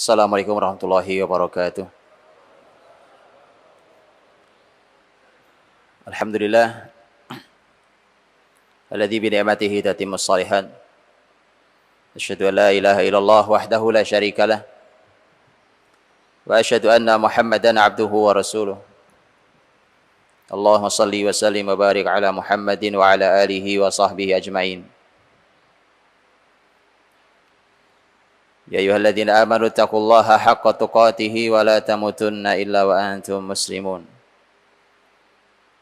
Assalamualaikum warahmatullahi wabarakatuh. Alhamdulillah alladzi bi ni'matihi tatimmus shalihat. Asyhadu an la ilaha illallah wahdahu la syarikalah wa asyhadu anna Muhammadan abduhu wa rasuluh. Allahumma shalli wa sallim wa barik ala Muhammadin wa ala alihi wa sahbihi ajmain. Ya ayyuhalladzina amanu taqullaha haqqa tuqatih wa la tamutunna illa wa antum muslimun.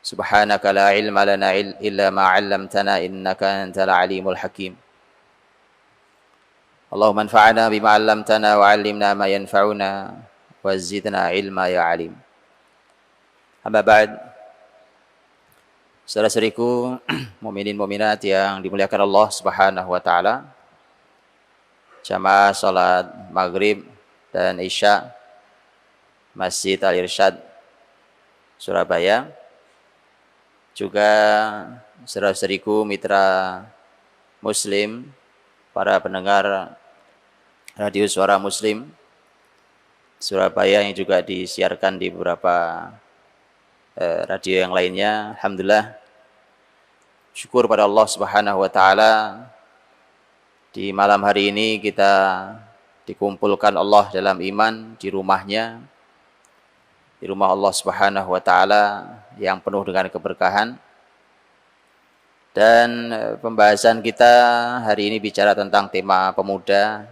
Subhanaka la ilma lana illa ma 'allamtana innaka antal alimul hakim. Allahumma anfa'na bima 'allamtana wa 'allimna ma yanfa'una wa zidna ilma ya 'alim. Amma ba'd. Saudara-saudariku mukminin mukminat yang dimuliakan Allah Subhanahu wa taala. Jamaah salat maghrib dan isya Masjid Al-Irsyad Surabaya, juga saudara-saudariku mitra muslim, para pendengar radio Suara Muslim Surabaya yang juga disiarkan di beberapa radio yang lainnya. Alhamdulillah, syukur pada Allah Subhanahu wa taala, di malam hari ini kita dikumpulkan Allah dalam iman di rumahnya, di rumah Allah Subhanahu wa taala yang penuh dengan keberkahan. Dan pembahasan kita hari ini bicara tentang tema pemuda.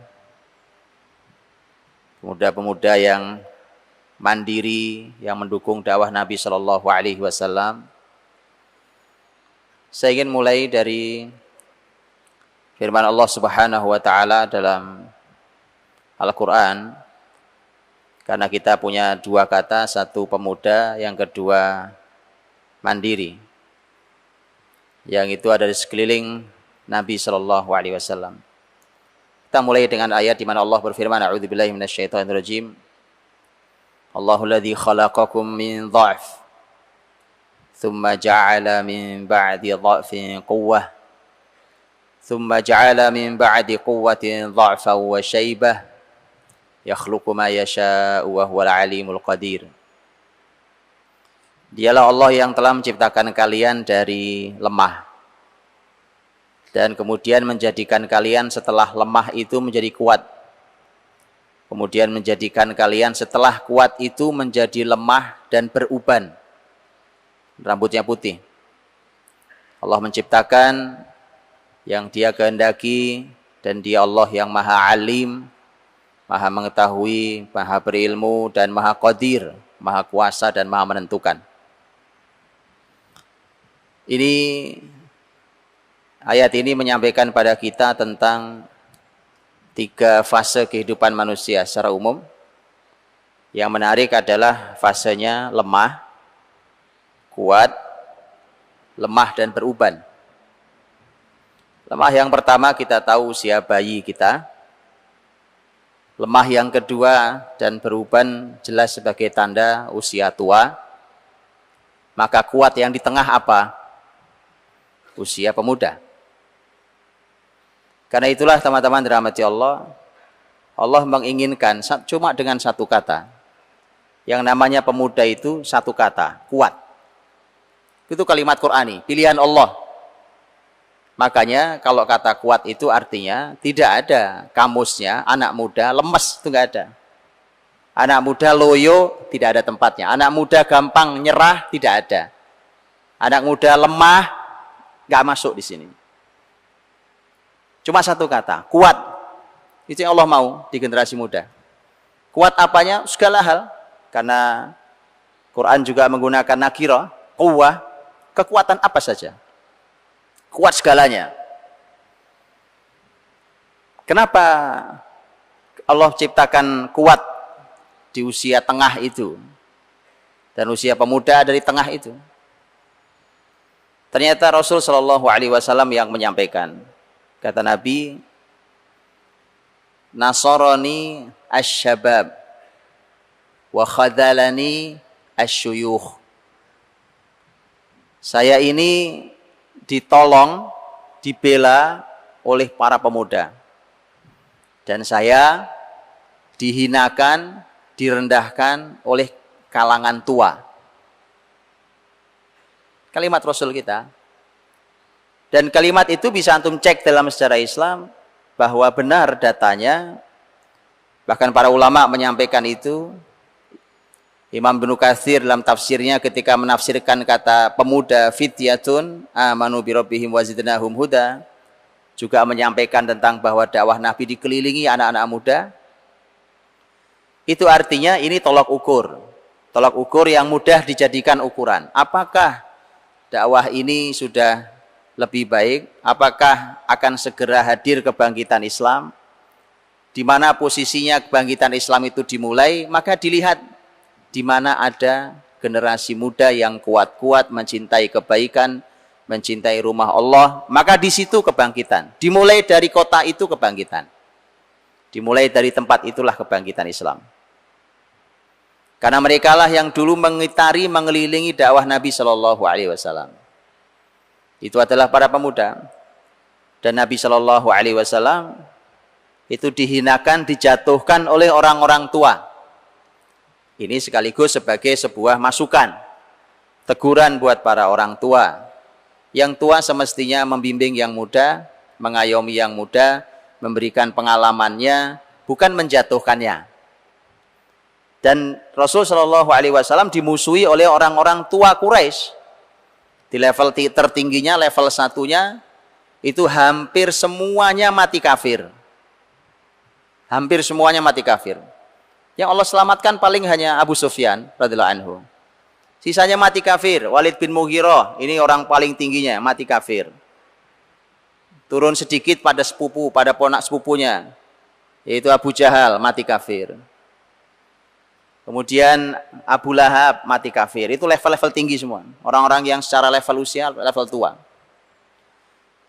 Pemuda-pemuda yang mandiri, yang mendukung dakwah Nabi sallallahu alaihi wasallam. Saya ingin mulai dari firman Allah Subhanahu wa taala dalam Al-Qur'an, karena kita punya dua kata, satu pemuda, yang kedua mandiri, yang itu ada di sekeliling Nabi sallallahu alaihi wasallam. Kita mulai dengan ayat di mana Allah berfirman, a'udzubillahi minasyaitonirrajim. Allahul ladzi khalaqakum min dha'f thumma ja'ala min ba'di dha'fin quwwah ثم جعل من بعد قوة ضعفا وشيبة يخلق ما يشاء وهو العليم القدير. Dialah Allah yang telah menciptakan kalian dari lemah dan kemudian menjadikan kalian setelah lemah itu menjadi kuat, kemudian menjadikan kalian setelah kuat itu menjadi lemah dan beruban, rambutnya putih. Allah menciptakan yang Dia kehendaki, dan Dia Allah yang Maha Alim, Maha mengetahui, Maha berilmu, dan Maha Qadir, Maha kuasa dan Maha menentukan. Ayat ini menyampaikan pada kita tentang tiga fase kehidupan manusia secara umum. Yang menarik adalah fasenya lemah, kuat, lemah dan beruban. Lemah yang pertama kita tahu usia bayi kita. Lemah yang kedua dan beruban jelas sebagai tanda usia tua. Maka kuat yang di tengah apa? Usia pemuda. Karena itulah teman-teman dirahmati Allah, Allah menginginkan cuma dengan satu kata. Yang namanya pemuda itu satu kata, kuat. Itu kalimat Qur'ani, pilihan Allah. Makanya kalau kata kuat itu artinya tidak ada kamusnya anak muda lemes, itu enggak ada. Anak muda loyo tidak ada tempatnya. Anak muda gampang nyerah tidak ada. Anak muda lemah enggak masuk di sini. Cuma satu kata, kuat. Itu yang Allah mau di generasi muda. Kuat apanya? Segala hal. Karena Quran juga menggunakan nakirah, quwwah, kekuatan apa saja. Kuat segalanya. Kenapa Allah ciptakan kuat di usia tengah itu dan usia pemuda dari tengah itu? Ternyata Rasul Shallallahu Alaihi Wasallam yang menyampaikan, kata Nabi, Nasarani asyabab wa khadalani asyuyukh. Saya ini ditolong, dibela oleh para pemuda. Dan saya dihinakan, direndahkan oleh kalangan tua. Kalimat Rasul kita. Dan kalimat itu bisa antum cek dalam sejarah Islam bahwa benar datanya. Bahkan para ulama menyampaikan itu. Imam Ibnu Katsir dalam tafsirnya ketika menafsirkan kata pemuda fityatun amanu bi rabbihim wa zidnahum huda juga menyampaikan tentang bahwa dakwah Nabi dikelilingi anak-anak muda. Itu artinya ini tolak ukur. Tolak ukur yang mudah dijadikan ukuran. Apakah dakwah ini sudah lebih baik? Apakah akan segera hadir kebangkitan Islam? Di mana posisinya kebangkitan Islam itu dimulai, maka dilihat di mana ada generasi muda yang kuat-kuat mencintai kebaikan, mencintai rumah Allah, maka di situ kebangkitan. Dimulai dari kota itu kebangkitan. Dimulai dari tempat itulah kebangkitan Islam. Karena mereka lah yang dulu mengitari, mengelilingi dakwah Nabi Shallallahu Alaihi Wasallam. Itu adalah para pemuda. Dan Nabi Shallallahu Alaihi Wasallam itu dihinakan, dijatuhkan oleh orang-orang tua. Ini sekaligus sebagai sebuah masukan, teguran buat para orang tua. Yang tua semestinya membimbing yang muda, mengayomi yang muda, memberikan pengalamannya, bukan menjatuhkannya. Dan Rasul Shallallahu Alaihi Wasallam dimusuhi oleh orang-orang tua Quraisy. Di level tertingginya, level satunya, itu hampir semuanya mati kafir. Hampir semuanya mati kafir. Yang Allah selamatkan paling hanya Abu Sufyan radhiyallahu anhu. Sisanya mati kafir. Walid bin Mughirah, ini orang paling tingginya, mati kafir. Turun sedikit pada sepupu, pada ponak sepupunya, yaitu Abu Jahal, mati kafir. Kemudian Abu Lahab mati kafir. Itu level-level tinggi semua. Orang-orang yang secara level usia, level tua.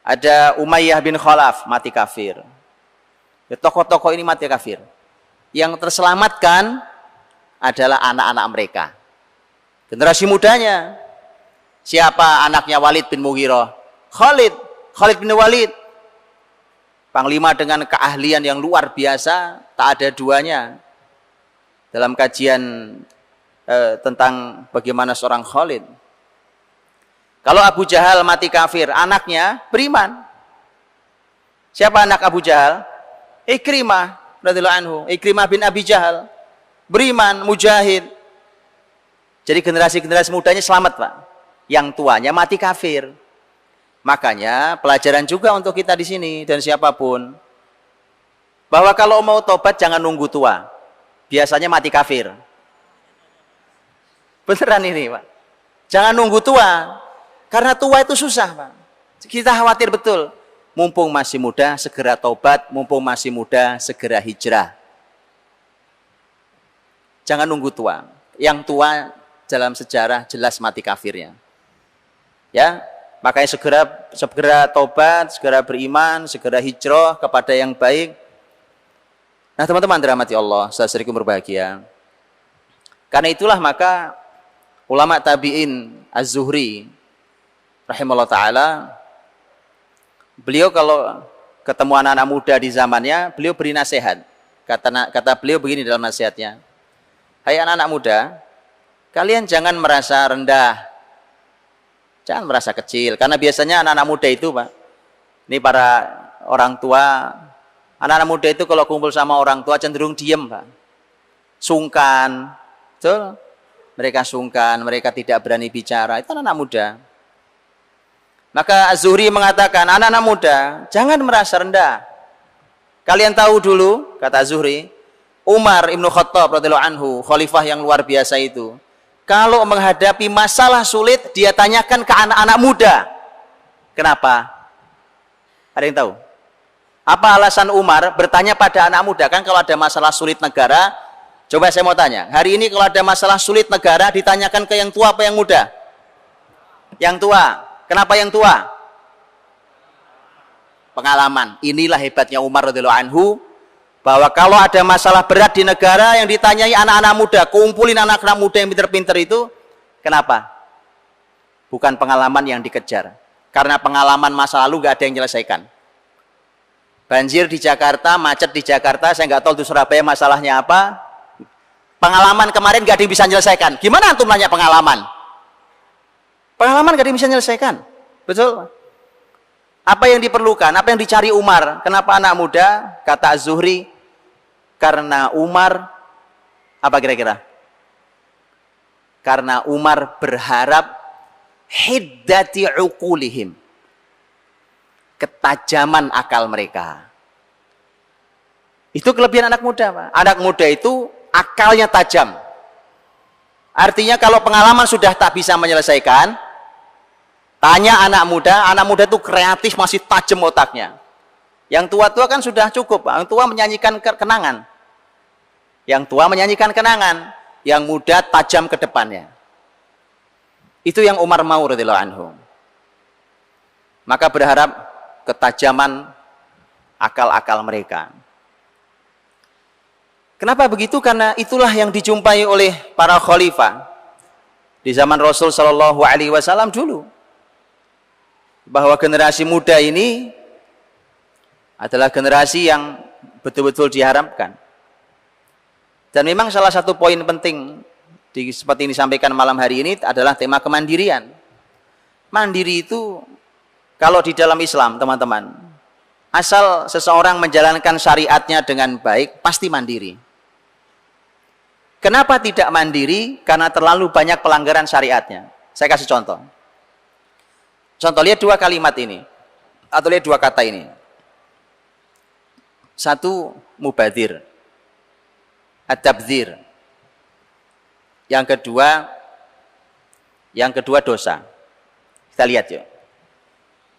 Ada Umayyah bin Khalaf mati kafir. Ya, tokoh-tokoh ini mati kafir. Yang terselamatkan adalah anak-anak mereka. Generasi mudanya. Siapa anaknya Walid bin Mughirah? Khalid bin Walid. Panglima dengan keahlian yang luar biasa, tak ada duanya. Dalam kajian tentang bagaimana seorang Khalid. Kalau Abu Jahal mati kafir, anaknya beriman. Siapa anak Abu Jahal? Ikrimah radhiyallahu anhu, Ikrimah bin Abi Jahal, beriman, mujahid. Jadi generasi-generasi mudanya selamat, Pak. Yang tuanya mati kafir. Makanya pelajaran juga untuk kita di sini dan siapapun, bahwa kalau mau tobat jangan nunggu tua. Biasanya mati kafir. Beneran ini, Pak. Jangan nunggu tua. Karena tua itu susah, Pak. Kita khawatir betul. Mumpung masih muda, segera tobat. Mumpung masih muda, segera hijrah. Jangan nunggu tua. Yang tua dalam sejarah jelas mati kafirnya. Ya, makanya segera tobat, segera beriman, segera hijrah kepada yang baik. Nah, teman-teman dirahmati Allah, saudaraku berbahagia. Karena itulah maka ulama tabi'in Az-Zuhri rahimahullah ta'ala, beliau kalau ketemu anak-anak muda di zamannya, beliau beri nasihat. Kata beliau begini dalam nasihatnya. Hai anak-anak muda, kalian jangan merasa rendah. Jangan merasa kecil. Karena biasanya anak-anak muda itu, Pak, ini para orang tua, anak-anak muda itu kalau kumpul sama orang tua cenderung diem, Pak. Sungkan. Betul? Mereka sungkan, mereka tidak berani bicara. Itu anak-anak muda. Maka Az-Zuhri mengatakan, anak-anak muda, jangan merasa rendah. Kalian tahu dulu, kata Az-Zuhri, Umar Ibn Khattab radhiyallahu anhu, khalifah yang luar biasa itu, kalau menghadapi masalah sulit, dia tanyakan ke anak-anak muda. Kenapa? Ada yang tahu? Apa alasan Umar bertanya pada anak muda? Kan kalau ada masalah sulit negara, coba saya mau tanya, hari ini kalau ada masalah sulit negara, ditanyakan ke yang tua apa yang muda? Yang tua. Kenapa yang tua? Pengalaman. Inilah hebatnya Umar radhiyallahu anhu, bahwa kalau ada masalah berat di negara yang ditanyai anak-anak muda, kumpulin anak-anak muda yang pinter-pinter itu, kenapa? Bukan pengalaman yang dikejar. Karena pengalaman masa lalu gak ada yang menyelesaikan. Banjir di Jakarta, macet di Jakarta, saya nggak tahu di Surabaya masalahnya apa. Pengalaman kemarin nggak ada yang bisa menyelesaikan. Gimana antum nanya pengalaman? Pengalaman nggak ada yang bisa menyelesaikan. Betul? Apa yang diperlukan? Apa yang dicari Umar? Kenapa anak muda? Kata Az-Zuhri, karena Umar, apa kira-kira? Karena Umar berharap hiddati uqulihim, ketajaman akal mereka. Itu kelebihan anak muda, Pak. Anak muda itu akalnya tajam. Artinya kalau pengalaman sudah tak bisa menyelesaikan, tanya anak muda itu kreatif, masih tajam otaknya. Yang tua-tua kan sudah cukup, Pak. Yang tua menyanyikan kenangan. Yang tua menyanyikan kenangan, yang muda tajam ke depannya. Itu yang Umar mau radhiyallahu anhu. Maka berharap ketajaman akal-akal mereka. Kenapa begitu? Karena itulah yang dijumpai oleh para khalifah di zaman Rasul Shallallahu Alaihi Wasallam dulu, bahwa generasi muda ini adalah generasi yang betul-betul diharapkan. Dan memang salah satu poin penting seperti yang disampaikan malam hari ini adalah tema kemandirian. Mandiri itu kalau di dalam Islam, teman-teman, asal seseorang menjalankan syariatnya dengan baik, pasti mandiri. Kenapa tidak mandiri? Karena terlalu banyak pelanggaran syariatnya. Saya kasih contoh. Contoh, lihat dua kalimat ini. Atau lihat dua kata ini. Satu, mubadir. At-tabdzir. Yang kedua dosa. Kita lihat ya.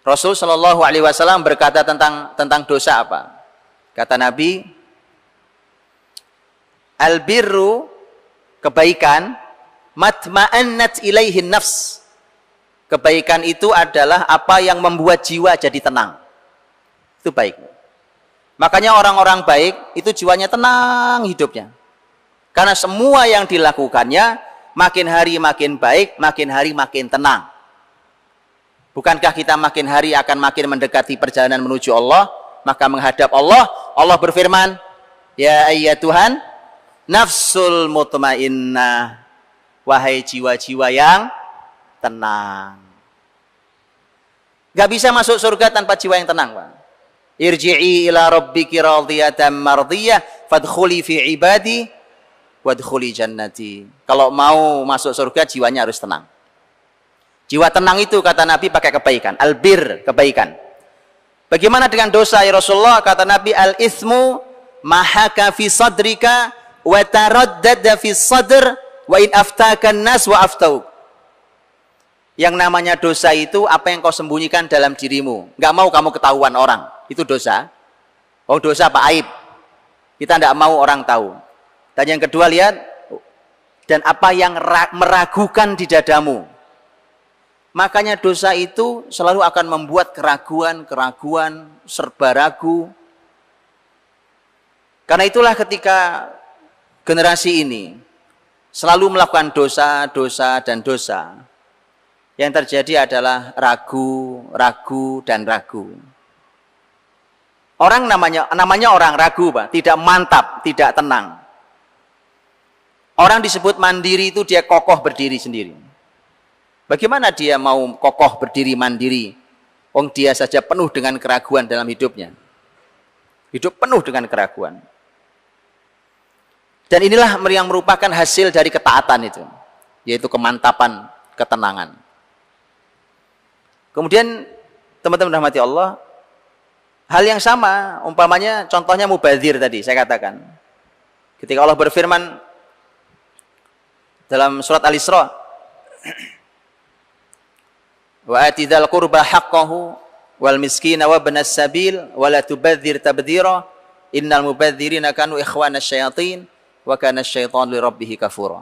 Rasul Shallallahu Alaihi Wasallam berkata tentang dosa apa? Kata Nabi, al-birru, kebaikan, matma'annat ilaihin nafs. Kebaikan itu adalah apa yang membuat jiwa jadi tenang. Itu baik. Makanya orang-orang baik itu jiwanya tenang hidupnya. Karena semua yang dilakukannya makin hari makin baik, makin hari makin tenang. Bukankah kita makin hari akan makin mendekati perjalanan menuju Allah, maka menghadap Allah. Allah berfirman, ya ayyatuhan nafsul mutmainnah, wahai jiwa-jiwa yang tenang. Gak bisa masuk surga tanpa jiwa yang tenang, Pak. Irji'i ila rabbiki radiyatan mardiyah fadkhuli fi ibadi wadkhuli jannati. Kalau mau masuk surga, jiwanya harus tenang. Jiwa tenang itu, kata Nabi, pakai kebaikan. Albir, kebaikan. Bagaimana dengan dosa, ya Rasulullah? Kata Nabi, al-ithmu mahaka fi sadrika wa taraddada fi sadr wa in aftakan nas wa aftauk. Yang namanya dosa itu apa yang kau sembunyikan dalam dirimu. Nggak mau kamu ketahuan orang. Itu dosa. Oh, dosa apa? Aib. Kita tidak mau orang tahu. Dan yang kedua, lihat. Dan apa yang meragukan di dadamu. Makanya dosa itu selalu akan membuat keraguan, serba ragu. Karena itulah ketika generasi ini selalu melakukan dosa, dan dosa, yang terjadi adalah ragu, dan ragu. Orang namanya orang ragu, Pak, tidak mantap, tidak tenang. Orang disebut mandiri itu dia kokoh berdiri sendiri. Bagaimana dia mau kokoh berdiri mandiri? Wong dia saja penuh dengan keraguan dalam hidupnya. Hidup penuh dengan keraguan. Dan inilah yang merupakan hasil dari ketaatan itu. Yaitu kemantapan, ketenangan. Kemudian teman-teman rahmati Allah, hal yang sama, umpamanya contohnya mubadzir tadi, saya katakan. Ketika Allah berfirman dalam surat Al-Isra, wa atidal qurba haqqahu wal miskina wa ibnas sabil wa la tubadzir tabdzira innal mubadzirina kanu ikhwanasy syayatin wa kana asy-syaitanu li rabbih kafura.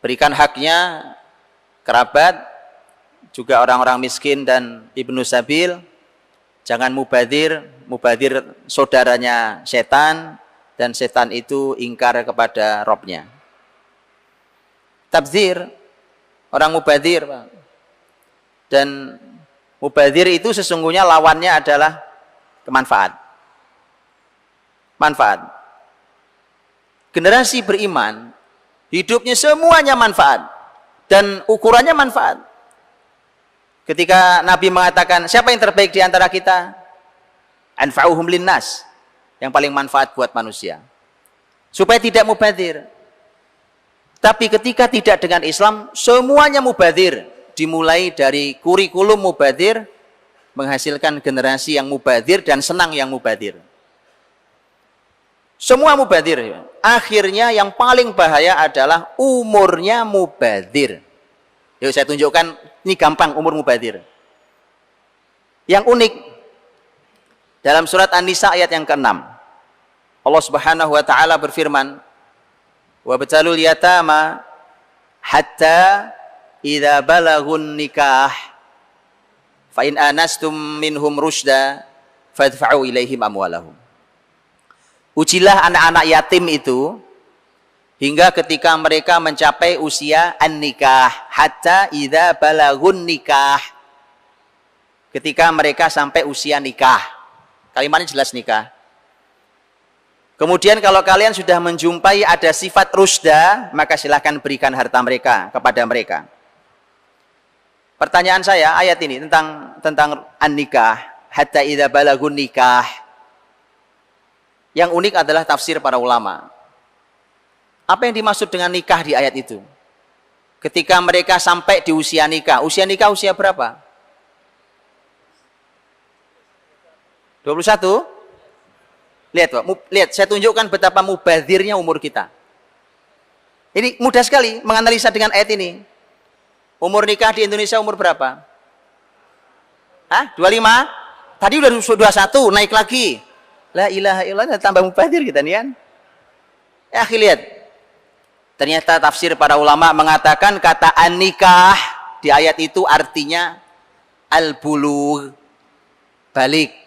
Berikan haknya kerabat, juga orang-orang miskin dan ibnu sabil. Jangan mubadzir saudaranya setan, dan setan itu ingkar kepada Rabbnya. Tabdzir, orang mubadzir, Pak. Dan mubadzir itu sesungguhnya lawannya adalah Manfaat. Generasi beriman, hidupnya semuanya manfaat. Dan ukurannya manfaat. Ketika Nabi mengatakan, siapa yang terbaik di antara kita? Anfa'uhum linnas. Yang paling manfaat buat manusia. Supaya tidak mubadzir. Tapi ketika tidak dengan Islam, semuanya mubadzir. Dimulai dari kurikulum mubadzir, menghasilkan generasi yang mubadzir dan senang yang mubadzir. Semua mubadzir. Akhirnya yang paling bahaya adalah umurnya mubadzir. Yuk saya tunjukkan, ini gampang umur mubadzir. Yang unik, dalam surat An-Nisa ayat yang ke-6, Allah Subhanahu wa taala berfirman, "Wabtalul yatama hatta idza balagun nikah fa in anastum minhum rusyda fadfa'u ilaihim amwalahum." Ujilah anak-anak yatim itu hingga ketika mereka mencapai usia an-nikah, hatta idza balagun nikah. Ketika mereka sampai usia nikah. Kalimatnya jelas nikah. Kemudian kalau kalian sudah menjumpai ada sifat rusda, maka silahkan berikan harta mereka kepada mereka. Pertanyaan saya ayat ini tentang an-nikah, hatta idza balagun nikah. Yang unik adalah tafsir para ulama. Apa yang dimaksud dengan nikah di ayat itu? Ketika mereka sampai di usia nikah usia berapa? 21? Lihat Pak, lihat saya tunjukkan betapa mubadzirnya umur kita. Ini mudah sekali menganalisa dengan ayat ini. Umur nikah di Indonesia umur berapa? Hah? 25? Tadi udah 21, naik lagi. La ilaha illallah, tambah mubadzir kita nih kan. Ya, lihat. Ternyata tafsir para ulama mengatakan kata an-nikah di ayat itu artinya al-bulugh, balik.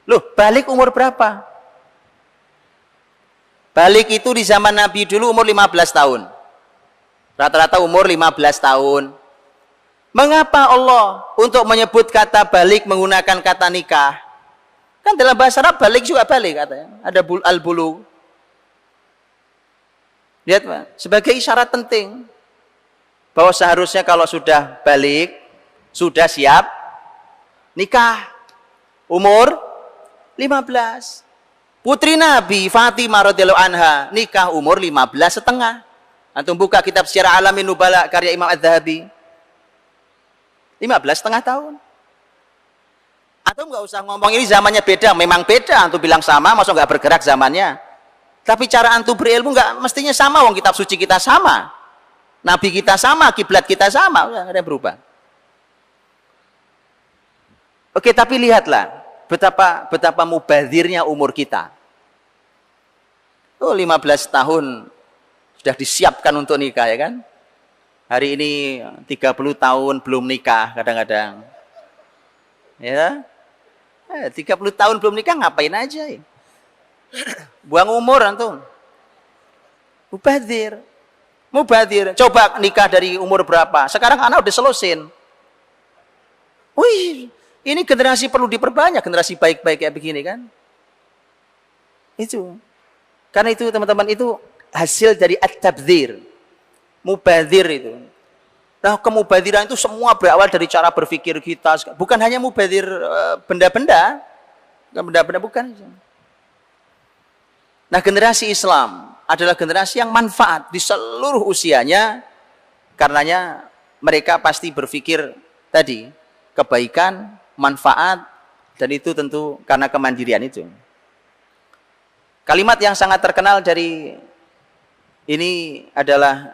Loh, balik umur berapa? Balik itu di zaman Nabi dulu umur 15 tahun. Rata-rata umur 15 tahun. Mengapa Allah untuk menyebut kata balik menggunakan kata nikah? Kan dalam bahasa Arab balik juga balik katanya. Ada al-bulugh. Lihat Pak, sebagai isyarat penting bahwa seharusnya kalau sudah balik, sudah siap nikah. Umur 15. Putri Nabi Fatimah radhiyallahu anha nikah umur 15 setengah. Antum buka kitab Syiar Alamin Nubala karya Imam Az-Zahabi. 15 setengah tahun. Antum nggak usah ngomong ini zamannya beda, memang beda. Antum bilang sama, masa nggak bergerak zamannya. Tapi cara antum berilmu nggak mestinya sama. Wong kitab suci kita sama, Nabi kita sama, kiblat kita sama, nggak ada yang berubah. Oke, tapi lihatlah betapa mubadzirnya umur kita. 15 tahun sudah disiapkan untuk nikah ya kan? Hari ini 30 tahun belum nikah kadang-kadang. Ya. 30 tahun belum nikah ngapain aja ya? Buang umur antum. Mubadzir. Coba nikah dari umur berapa? Sekarang anak udah selusin. Wih, ini generasi perlu diperbanyak, generasi baik-baik kayak begini kan. Itu. Karena itu teman-teman itu hasil dari at-tabdzir. Mubadzir itu. Nah, kemubadziran itu semua berawal dari cara berpikir kita. Bukan hanya mubadzir benda-benda. Benda-benda bukan. Nah, generasi Islam adalah generasi yang manfaat di seluruh usianya. Karenanya mereka pasti berpikir tadi, kebaikan, manfaat, dan itu tentu karena kemandirian itu. Kalimat yang sangat terkenal dari ini adalah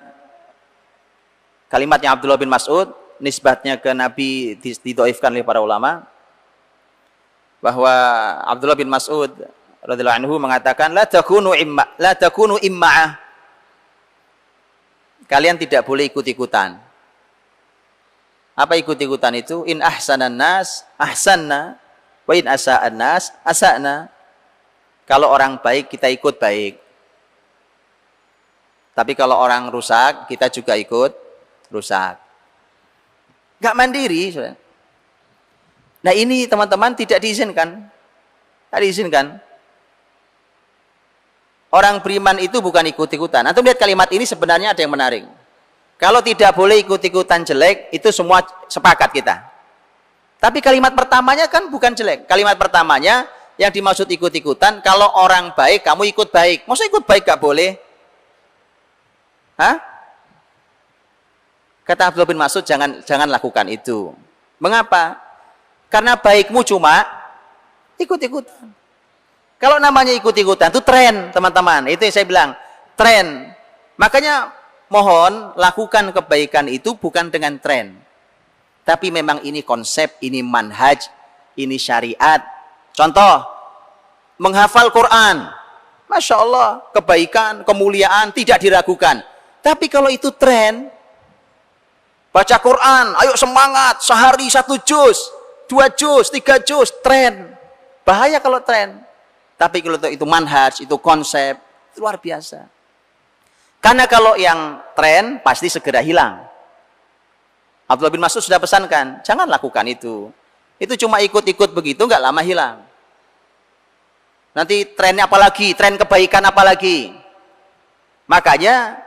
kalimatnya Abdullah bin Mas'ud, nisbatnya ke Nabi didhaifkan oleh para ulama, bahwa Abdullah bin Mas'ud radhiyallahu anhu mengatakan la takunu imma'ah. Kalian tidak boleh ikut-ikutan. Apa ikut-ikutan itu? In ahsanan nas ahsanna wa in asa'an nas asa'na. Kalau orang baik kita ikut baik. Tapi kalau orang rusak kita juga ikut rusak. Enggak mandiri, Saudara. Nah ini teman-teman tidak diizinkan. Tidak diizinkan. Orang beriman itu bukan ikut-ikutan. Antum lihat kalimat ini sebenarnya ada yang menarik. Kalau tidak boleh ikut-ikutan jelek, itu semua sepakat kita. Tapi kalimat pertamanya kan bukan jelek. Kalimat pertamanya yang dimaksud ikut-ikutan, kalau orang baik, kamu ikut baik. Maksudnya ikut baik gak boleh? Hah? Kata Abdullah bin Mas'ud, jangan lakukan itu. Mengapa? Karena baikmu cuma ikut-ikutan. Kalau namanya ikut-ikutan, itu tren, teman-teman. Itu yang saya bilang, tren. Makanya mohon lakukan kebaikan itu bukan dengan tren. Tapi memang ini konsep, ini manhaj, ini syariat. Contoh, menghafal Quran. Masya Allah, kebaikan, kemuliaan, tidak diragukan. Tapi kalau itu tren, baca Quran, ayo semangat, sehari 1 juz, 2 juz, 3 juz, tren. Bahaya kalau tren. Tapi kalau itu manhaj, itu konsep, itu luar biasa. Karena kalau yang tren, pasti segera hilang. Abdullah bin Mas'ud sudah pesankan, jangan lakukan itu. Itu cuma ikut-ikut begitu, nggak lama hilang. Nanti trennya apa lagi? Tren kebaikan apa lagi? Makanya,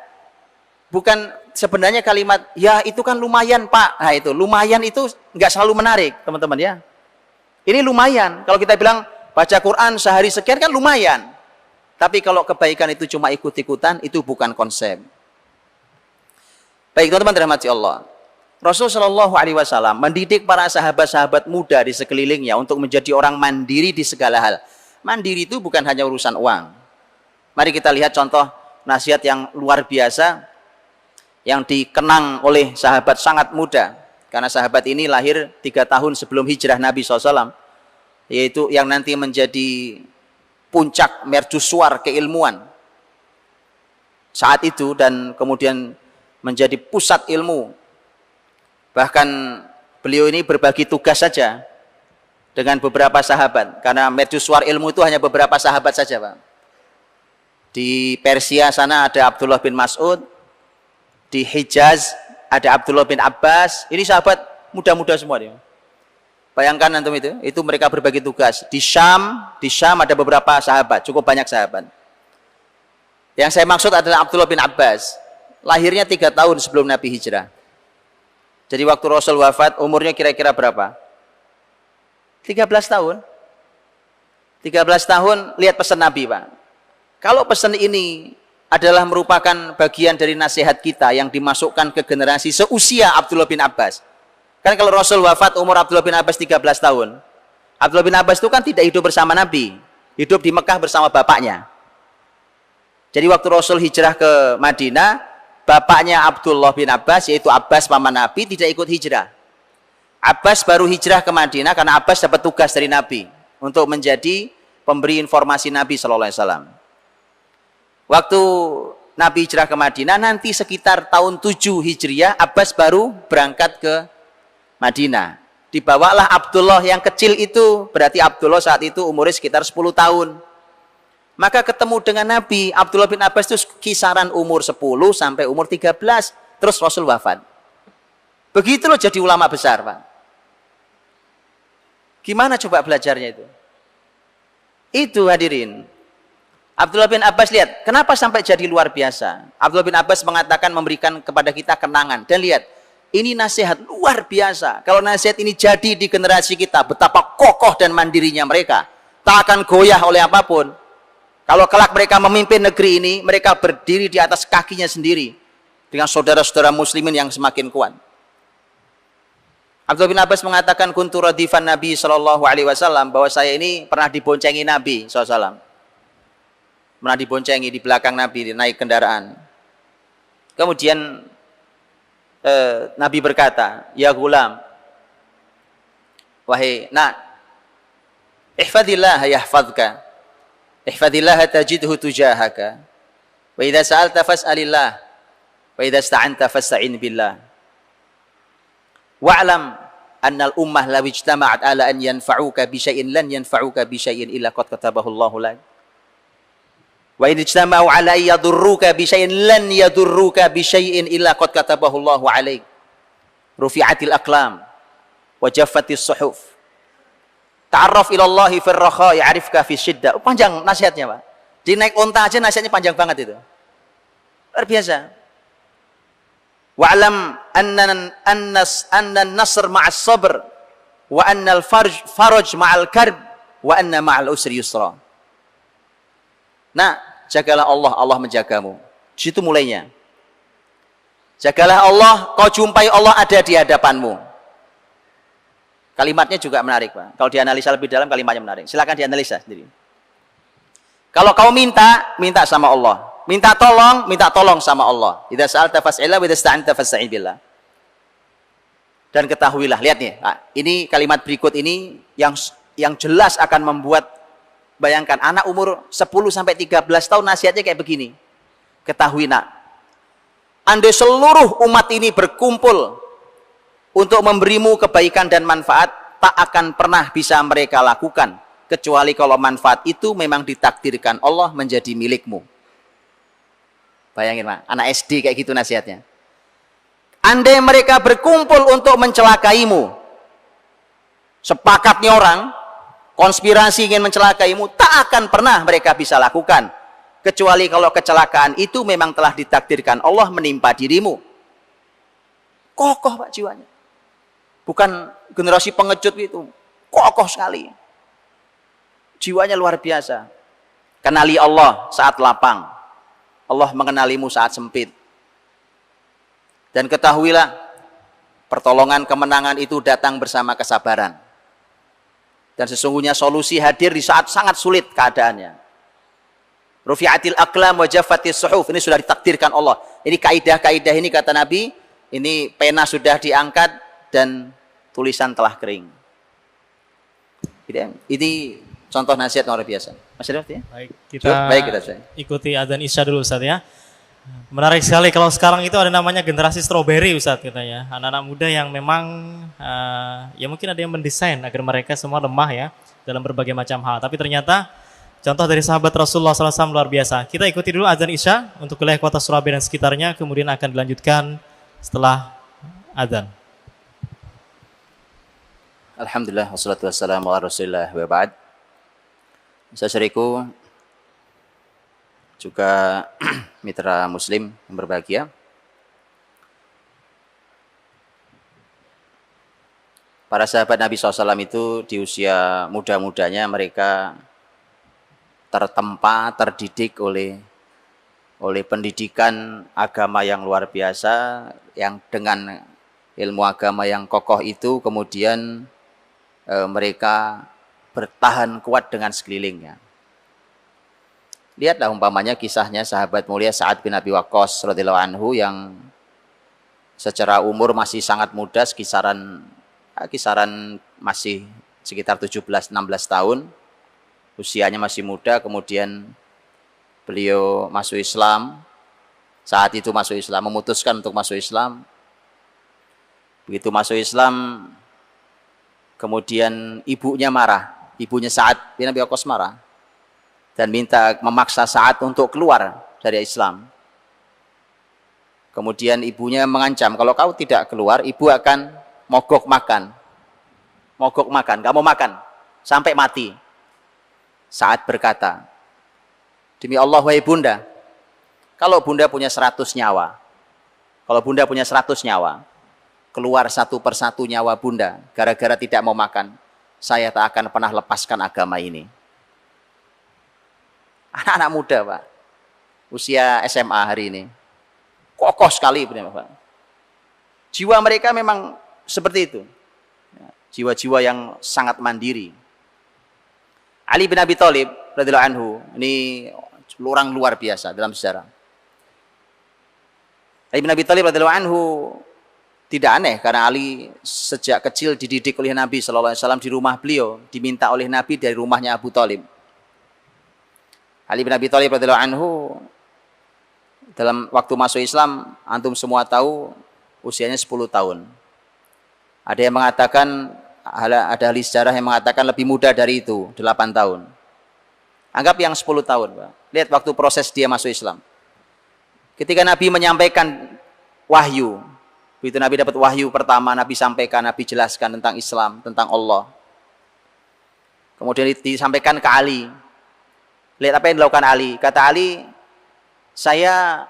bukan sebenarnya kalimat, ya itu kan lumayan Pak. Nah itu, lumayan itu nggak selalu menarik, teman-teman ya. Ini lumayan. Kalau kita bilang, baca Quran sehari sekian kan lumayan. Tapi kalau kebaikan itu cuma ikut-ikutan, itu bukan konsep. Baik teman-teman dirahmati Allah. Rasulullah SAW mendidik para sahabat-sahabat muda di sekelilingnya untuk menjadi orang mandiri di segala hal. Mandiri itu bukan hanya urusan uang. Mari kita lihat contoh nasihat yang luar biasa yang dikenang oleh sahabat sangat muda. Karena sahabat ini lahir 3 tahun sebelum hijrah Nabi SAW. Yaitu yang nanti menjadi puncak mercusuar keilmuan saat itu dan kemudian menjadi pusat ilmu. Bahkan beliau ini berbagi tugas saja dengan beberapa sahabat, karena mercusuar ilmu itu hanya beberapa sahabat saja Pak. Di Persia sana ada Abdullah bin Mas'ud, di Hijaz ada Abdullah bin Abbas. Ini sahabat muda-muda semua dia. Bayangkan antum itu mereka berbagi tugas. Di Syam ada beberapa sahabat, cukup banyak sahabat. Yang saya maksud adalah Abdullah bin Abbas. Lahirnya 3 tahun sebelum Nabi hijrah. Jadi waktu Rasul wafat, umurnya kira-kira berapa? 13 tahun. 13 tahun, lihat pesan Nabi Pak. Kalau pesan ini adalah merupakan bagian dari nasihat kita yang dimasukkan ke generasi seusia Abdullah bin Abbas. Kan kalau Rasul wafat umur Abdullah bin Abbas 13 tahun. Abdullah bin Abbas itu kan tidak hidup bersama Nabi. Hidup di Mekah bersama bapaknya. Jadi waktu Rasul hijrah ke Madinah, bapaknya Abdullah bin Abbas, yaitu Abbas paman Nabi, tidak ikut hijrah. Abbas baru hijrah ke Madinah karena Abbas dapat tugas dari Nabi untuk menjadi pemberi informasi Nabi SAW. Waktu Nabi hijrah ke Madinah, nanti sekitar tahun 7 Hijriah, Abbas baru berangkat ke Madinah. Dibawalah Abdullah yang kecil itu, berarti Abdullah saat itu umurnya sekitar 10 tahun. Maka ketemu dengan Nabi, Abdullah bin Abbas itu kisaran umur 10 sampai umur 13, terus Rasul wafat. Begitu loh jadi ulama besar Pak. Gimana coba belajarnya itu? Itu hadirin. Abdullah bin Abbas lihat, kenapa sampai jadi luar biasa? Abdullah bin Abbas mengatakan memberikan kepada kita kenangan. Dan lihat, ini nasihat luar biasa. Kalau nasihat ini jadi di generasi kita, betapa kokoh dan mandirinya mereka. Tak akan goyah oleh apapun. Kalau kelak mereka memimpin negeri ini, mereka berdiri di atas kakinya sendiri. Dengan saudara-saudara muslimin yang semakin kuat. Abdullah bin Abbas mengatakan, kuntu radifan Nabi SAW, bahwa saya ini pernah diboncengi Nabi SAW. Pernah diboncengi di belakang Nabi, naik kendaraan. Kemudian Nabi berkata, ya gulam, wahai nak, ihfadillah yahfadka, ihfadillah tajidhu tujahaka, wa idha sa'alta fas'alillah, wa idha sta'anta fasta'in billah. Wa'lam annal ummah law ijtama'at ala an yanfa'uka bi syai'in lan yanfa'uka bi syai'in illa qad katabahu Allahu lak. Wa in ijtama'u ala yadurruka bi syai'in lan yadurruka bi syai'in illa qad katabahu Allahu 'alaik. Rufi'atil aqlam wa jaffatis suhuf Ta'arraf ilallahi fir rakha ya'rifka fi syiddah. Panjang nasihatnya, Pak. Di naik unta aja nasihatnya panjang banget itu. Luar biasa. Wa'lam anna nasr ma'as sabr wa anna al-faraj ma'al karb wa anna ma'al usri yusra. Nah, jagalah Allah, Allah menjagamu. Di situ mulainya. Jagalah Allah, kau jumpai Allah ada di hadapanmu. Kalimatnya juga menarik, Pak. Kalau dianalisa lebih dalam, kalimatnya menarik. Silakan dianalisa sendiri. Kalau kau minta, minta sama Allah. Minta tolong sama Allah. Idza sa'alta fas'ilillah wa idza ista'anta fasta'in billah. Dan ketahuilah, lihat nih, Pak, ini kalimat berikut ini yang jelas akan membuat, bayangkan anak umur 10 sampai 13 tahun nasihatnya kayak begini. Ketahui, nak, andai seluruh umat ini berkumpul untuk memberimu kebaikan dan manfaat, tak akan pernah bisa mereka lakukan, kecuali kalau manfaat itu memang ditakdirkan Allah menjadi milikmu. Bayangin, Pak, anak SD kayak gitu nasihatnya. Andai mereka berkumpul untuk mencelakaimu, sepakatnya orang, konspirasi ingin mencelakaimu, tak akan pernah mereka bisa lakukan, kecuali kalau kecelakaan itu memang telah ditakdirkan Allah menimpa dirimu. Kokoh, Pak, jiwanya. Bukan generasi pengecut itu. Kokoh sekali. Jiwanya luar biasa. Kenali Allah saat lapang. Allah mengenalimu saat sempit. Dan ketahuilah, pertolongan kemenangan itu datang bersama kesabaran. Dan sesungguhnya solusi hadir di saat sangat sulit keadaannya. Rufi'atil aqlam wa jaffatis suhuf. Ini sudah ditakdirkan Allah. Ini kaidah-kaidah ini kata Nabi, ini pena sudah diangkat dan tulisan telah kering. Ini contoh nasihat luar biasa. Mas Rifat ya? Baik, kita ikuti adzan Isya dulu, Ustaz ya. Menarik sekali kalau sekarang itu ada namanya generasi strawberry, Ustaz, katanya. Anak-anak muda yang memang ya mungkin ada yang mendesain agar mereka semua lemah ya dalam berbagai macam hal. Tapi ternyata contoh dari sahabat Rasulullah SAW luar biasa. Kita ikuti dulu adzan Isya untuk wilayah kota Surabaya dan sekitarnya, kemudian akan dilanjutkan setelah adzan. Alhamdulillah, wassalatu wassalamu ala rasulillah wa ba'd. Saudariku, juga mitra muslim yang berbahagia. Para sahabat Nabi SAW itu di usia muda-mudanya mereka tertempa, terdidik oleh pendidikan agama yang luar biasa, yang dengan ilmu agama yang kokoh itu kemudian mereka bertahan kuat dengan sekelilingnya. Lihatlah umpamanya kisahnya sahabat mulia Sa'ad bin Abi Waqqas radhiyallahu anhu yang secara umur masih sangat muda, kisaran masih sekitar 17-16 tahun. Usianya masih muda, kemudian beliau masuk Islam. Saat itu masuk Islam, memutuskan untuk masuk Islam. Begitu masuk Islam, kemudian ibunya marah, ibunya Sa'ad bin Abi Waqqas marah dan memaksa Sa'ad untuk keluar dari Islam. Kemudian ibunya mengancam, kalau kau tidak keluar, ibu akan mogok makan, kamu makan sampai mati. Sa'ad berkata, demi Allah wahai bunda, kalau bunda punya 100 nyawa, keluar satu persatu nyawa bunda gara-gara tidak mau makan, saya tak akan pernah lepaskan agama ini. Anak-anak muda, Pak, usia SMA hari ini, kokoh sekali, Pak. Jiwa mereka memang seperti itu, jiwa-jiwa yang sangat mandiri. Ali bin Abi Thalib radhiyallahu anhu, ini orang luar biasa dalam sejarah. Ali bin Abi Thalib radhiyallahu anhu tidak aneh karena Ali sejak kecil dididik oleh Nabi sallallahu alaihi wasallam di rumah beliau, diminta oleh Nabi dari rumahnya Abu Thalib. Ali bin Abi Thalib radhiyallahu anhu dalam waktu masuk Islam, antum semua tahu usianya 10 tahun. Ada yang mengatakan, ada ahli sejarah yang mengatakan lebih muda dari itu, 8 tahun. Anggap yang 10 tahun, Pak. Lihat waktu proses dia masuk Islam. Ketika Nabi menyampaikan wahyu, begitu Nabi dapat wahyu pertama, Nabi sampaikan, Nabi jelaskan tentang Islam, tentang Allah. Kemudian disampaikan ke Ali. Lihat apa yang dilakukan Ali. Kata Ali, saya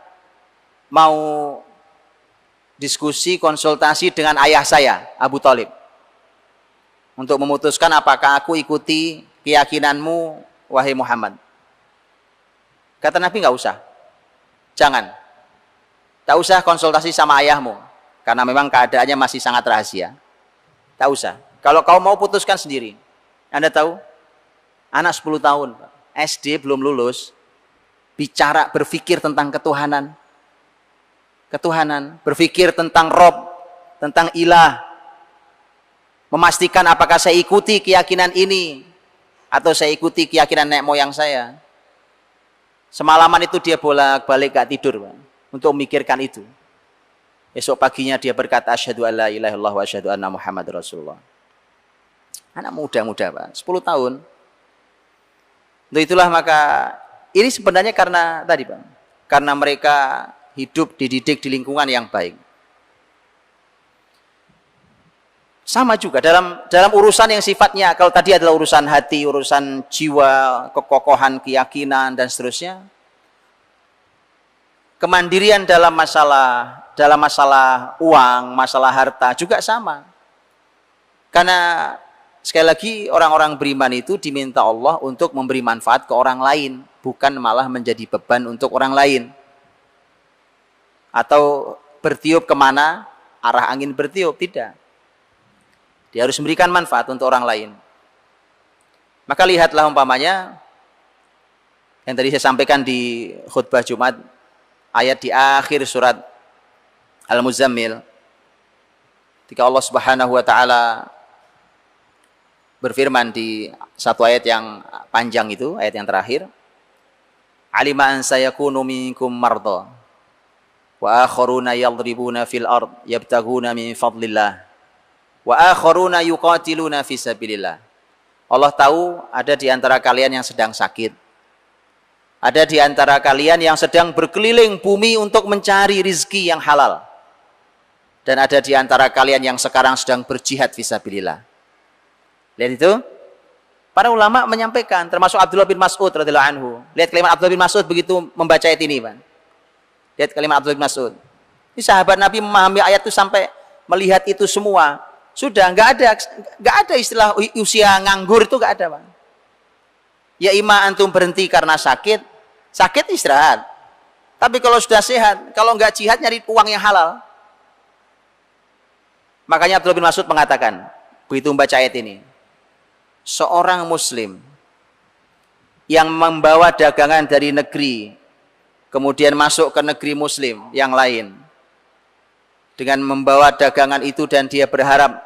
mau diskusi, konsultasi dengan ayah saya, Abu Thalib. Untuk memutuskan apakah aku ikuti keyakinanmu, wahai Muhammad. Kata Nabi, nggak usah. Jangan. Tak usah konsultasi sama ayahmu. Karena memang keadaannya masih sangat rahasia. Tak usah. Kalau kau mau putuskan sendiri. Anda tahu? Anak 10 tahun. SD belum lulus. Bicara, berpikir tentang ketuhanan. Ketuhanan. Berpikir tentang Rob. Tentang ilah. Memastikan apakah saya ikuti keyakinan ini. Atau saya ikuti keyakinan nenek moyang saya. Semalaman itu dia bolak-balik gak tidur, Pak, untuk memikirkan itu. Esok paginya dia berkata, asyhadu alla ilaha illallah wa asyhadu anna Muhammad Rasulullah. Anak muda-muda, Pak, 10 tahun. Untuk itulah maka, ini sebenarnya karena tadi, Pak, karena mereka hidup dididik di lingkungan yang baik. Sama juga dalam urusan yang sifatnya, kalau tadi adalah urusan hati, urusan jiwa, kekokohan, keyakinan, dan seterusnya. Kemandirian dalam masalah uang, masalah harta juga sama. Karena sekali lagi orang-orang beriman itu diminta Allah untuk memberi manfaat ke orang lain, bukan malah menjadi beban untuk orang lain. Atau bertiup kemana arah angin bertiup, tidak. Dia harus memberikan manfaat untuk orang lain. Maka lihatlah umpamanya yang tadi saya sampaikan di khutbah Jumat, ayat di akhir surat Al-Muzammil. Ketika Allah Subhanahu wa taala berfirman di satu ayat yang panjang itu, ayat yang terakhir, alima an sayakunu minkum marda wa akharuna yadribuna fil ard yabtaguna min fadlillah wa akharuna yuqatiluna fi sabilillah. Allah tahu ada di antara kalian yang sedang sakit. Ada di antara kalian yang sedang berkeliling bumi untuk mencari rizki yang halal. Dan ada di antara kalian yang sekarang sedang berjihad fi sabilillah. Lihat itu. Para ulama menyampaikan, termasuk Abdullah bin Mas'ud radhiyallahu anhu. Lihat kalimat Abdullah bin Mas'ud begitu membaca ayat ini, Pak. Lihat kalimat Abdullah bin Mas'ud. Ini sahabat Nabi memahami ayat itu sampai melihat itu semua. Sudah nggak ada istilah usia nganggur, itu nggak ada, Pak. Ya ima antum berhenti karena sakit istirahat. Tapi kalau sudah sehat, kalau nggak jihad nyari uang yang halal. Makanya Abdullah bin Mas'ud mengatakan, begitu membaca ayat ini, seorang muslim yang membawa dagangan dari negeri kemudian masuk ke negeri muslim yang lain dengan membawa dagangan itu dan dia berharap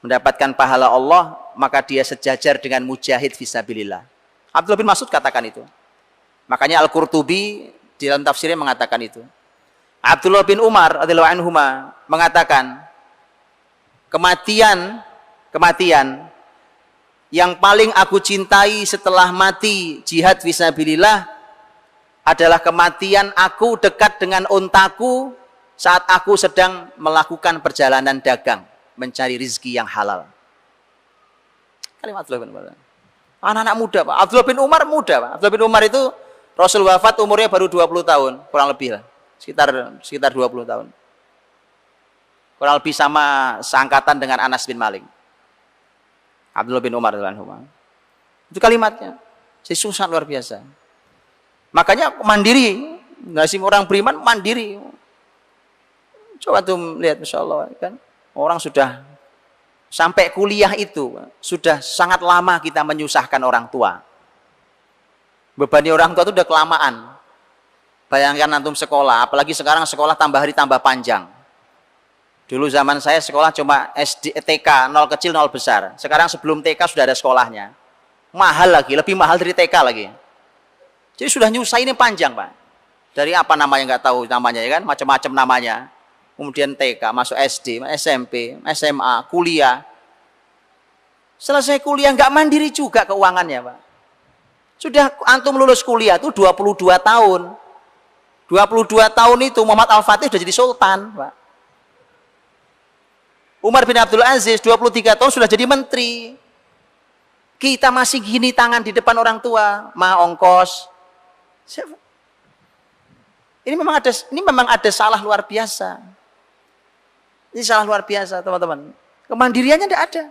mendapatkan pahala Allah, maka dia sejajar dengan mujahid fisabilillah. Abdullah bin Mas'ud katakan itu. Makanya Al-Qurtubi di dalam tafsirnya mengatakan itu. Abdullah bin Umar radhiyallahu anhuma mengatakan, kematian yang paling aku cintai setelah mati jihad fisabilillah adalah kematian aku dekat dengan untaku saat aku sedang melakukan perjalanan dagang mencari rezeki yang halal. Kalimat Abdullah bin Umar. Anak-anak muda, Pak. Abdullah bin Umar muda, Pak. Abdullah bin Umar itu Rasul wafat umurnya baru 20 tahun, kurang lebih lah. Sekitar 20 tahun. Kurang lebih sama seangkatan dengan Anas bin Malik. Abdullah bin Umar radhiyallahu anhu. Itu kalimatnya. Susah luar biasa. Makanya mandiri. Nasib orang beriman mandiri. Coba tuh lihat, Masya Allah, kan. Orang sudah sampai kuliah itu sudah sangat lama kita menyusahkan orang tua. Bebannya orang tua itu udah kelamaan. Bayangkan antum sekolah, apalagi sekarang sekolah tambah hari tambah panjang. Dulu zaman saya sekolah cuma SD, TK, 0 kecil 0 besar. Sekarang sebelum TK sudah ada sekolahnya. Mahal lagi, lebih mahal dari TK lagi. Jadi sudah nyusah ini panjang, Pak. Dari apa namanya nggak tahu namanya, ya kan, macam-macam namanya. Kemudian TK, masuk SD, SMP, SMA, kuliah. Selesai kuliah nggak mandiri juga keuangannya, Pak. Sudah antum lulus kuliah itu 22 tahun. 22 tahun itu Muhammad Al-Fatih sudah jadi sultan, Pak. Umar bin Abdul Aziz 23 tahun sudah jadi menteri. Kita masih gini tangan di depan orang tua, ma ongkos. Ini memang ada salah luar biasa. Ini salah luar biasa, teman-teman. Kemandiriannya tidak ada.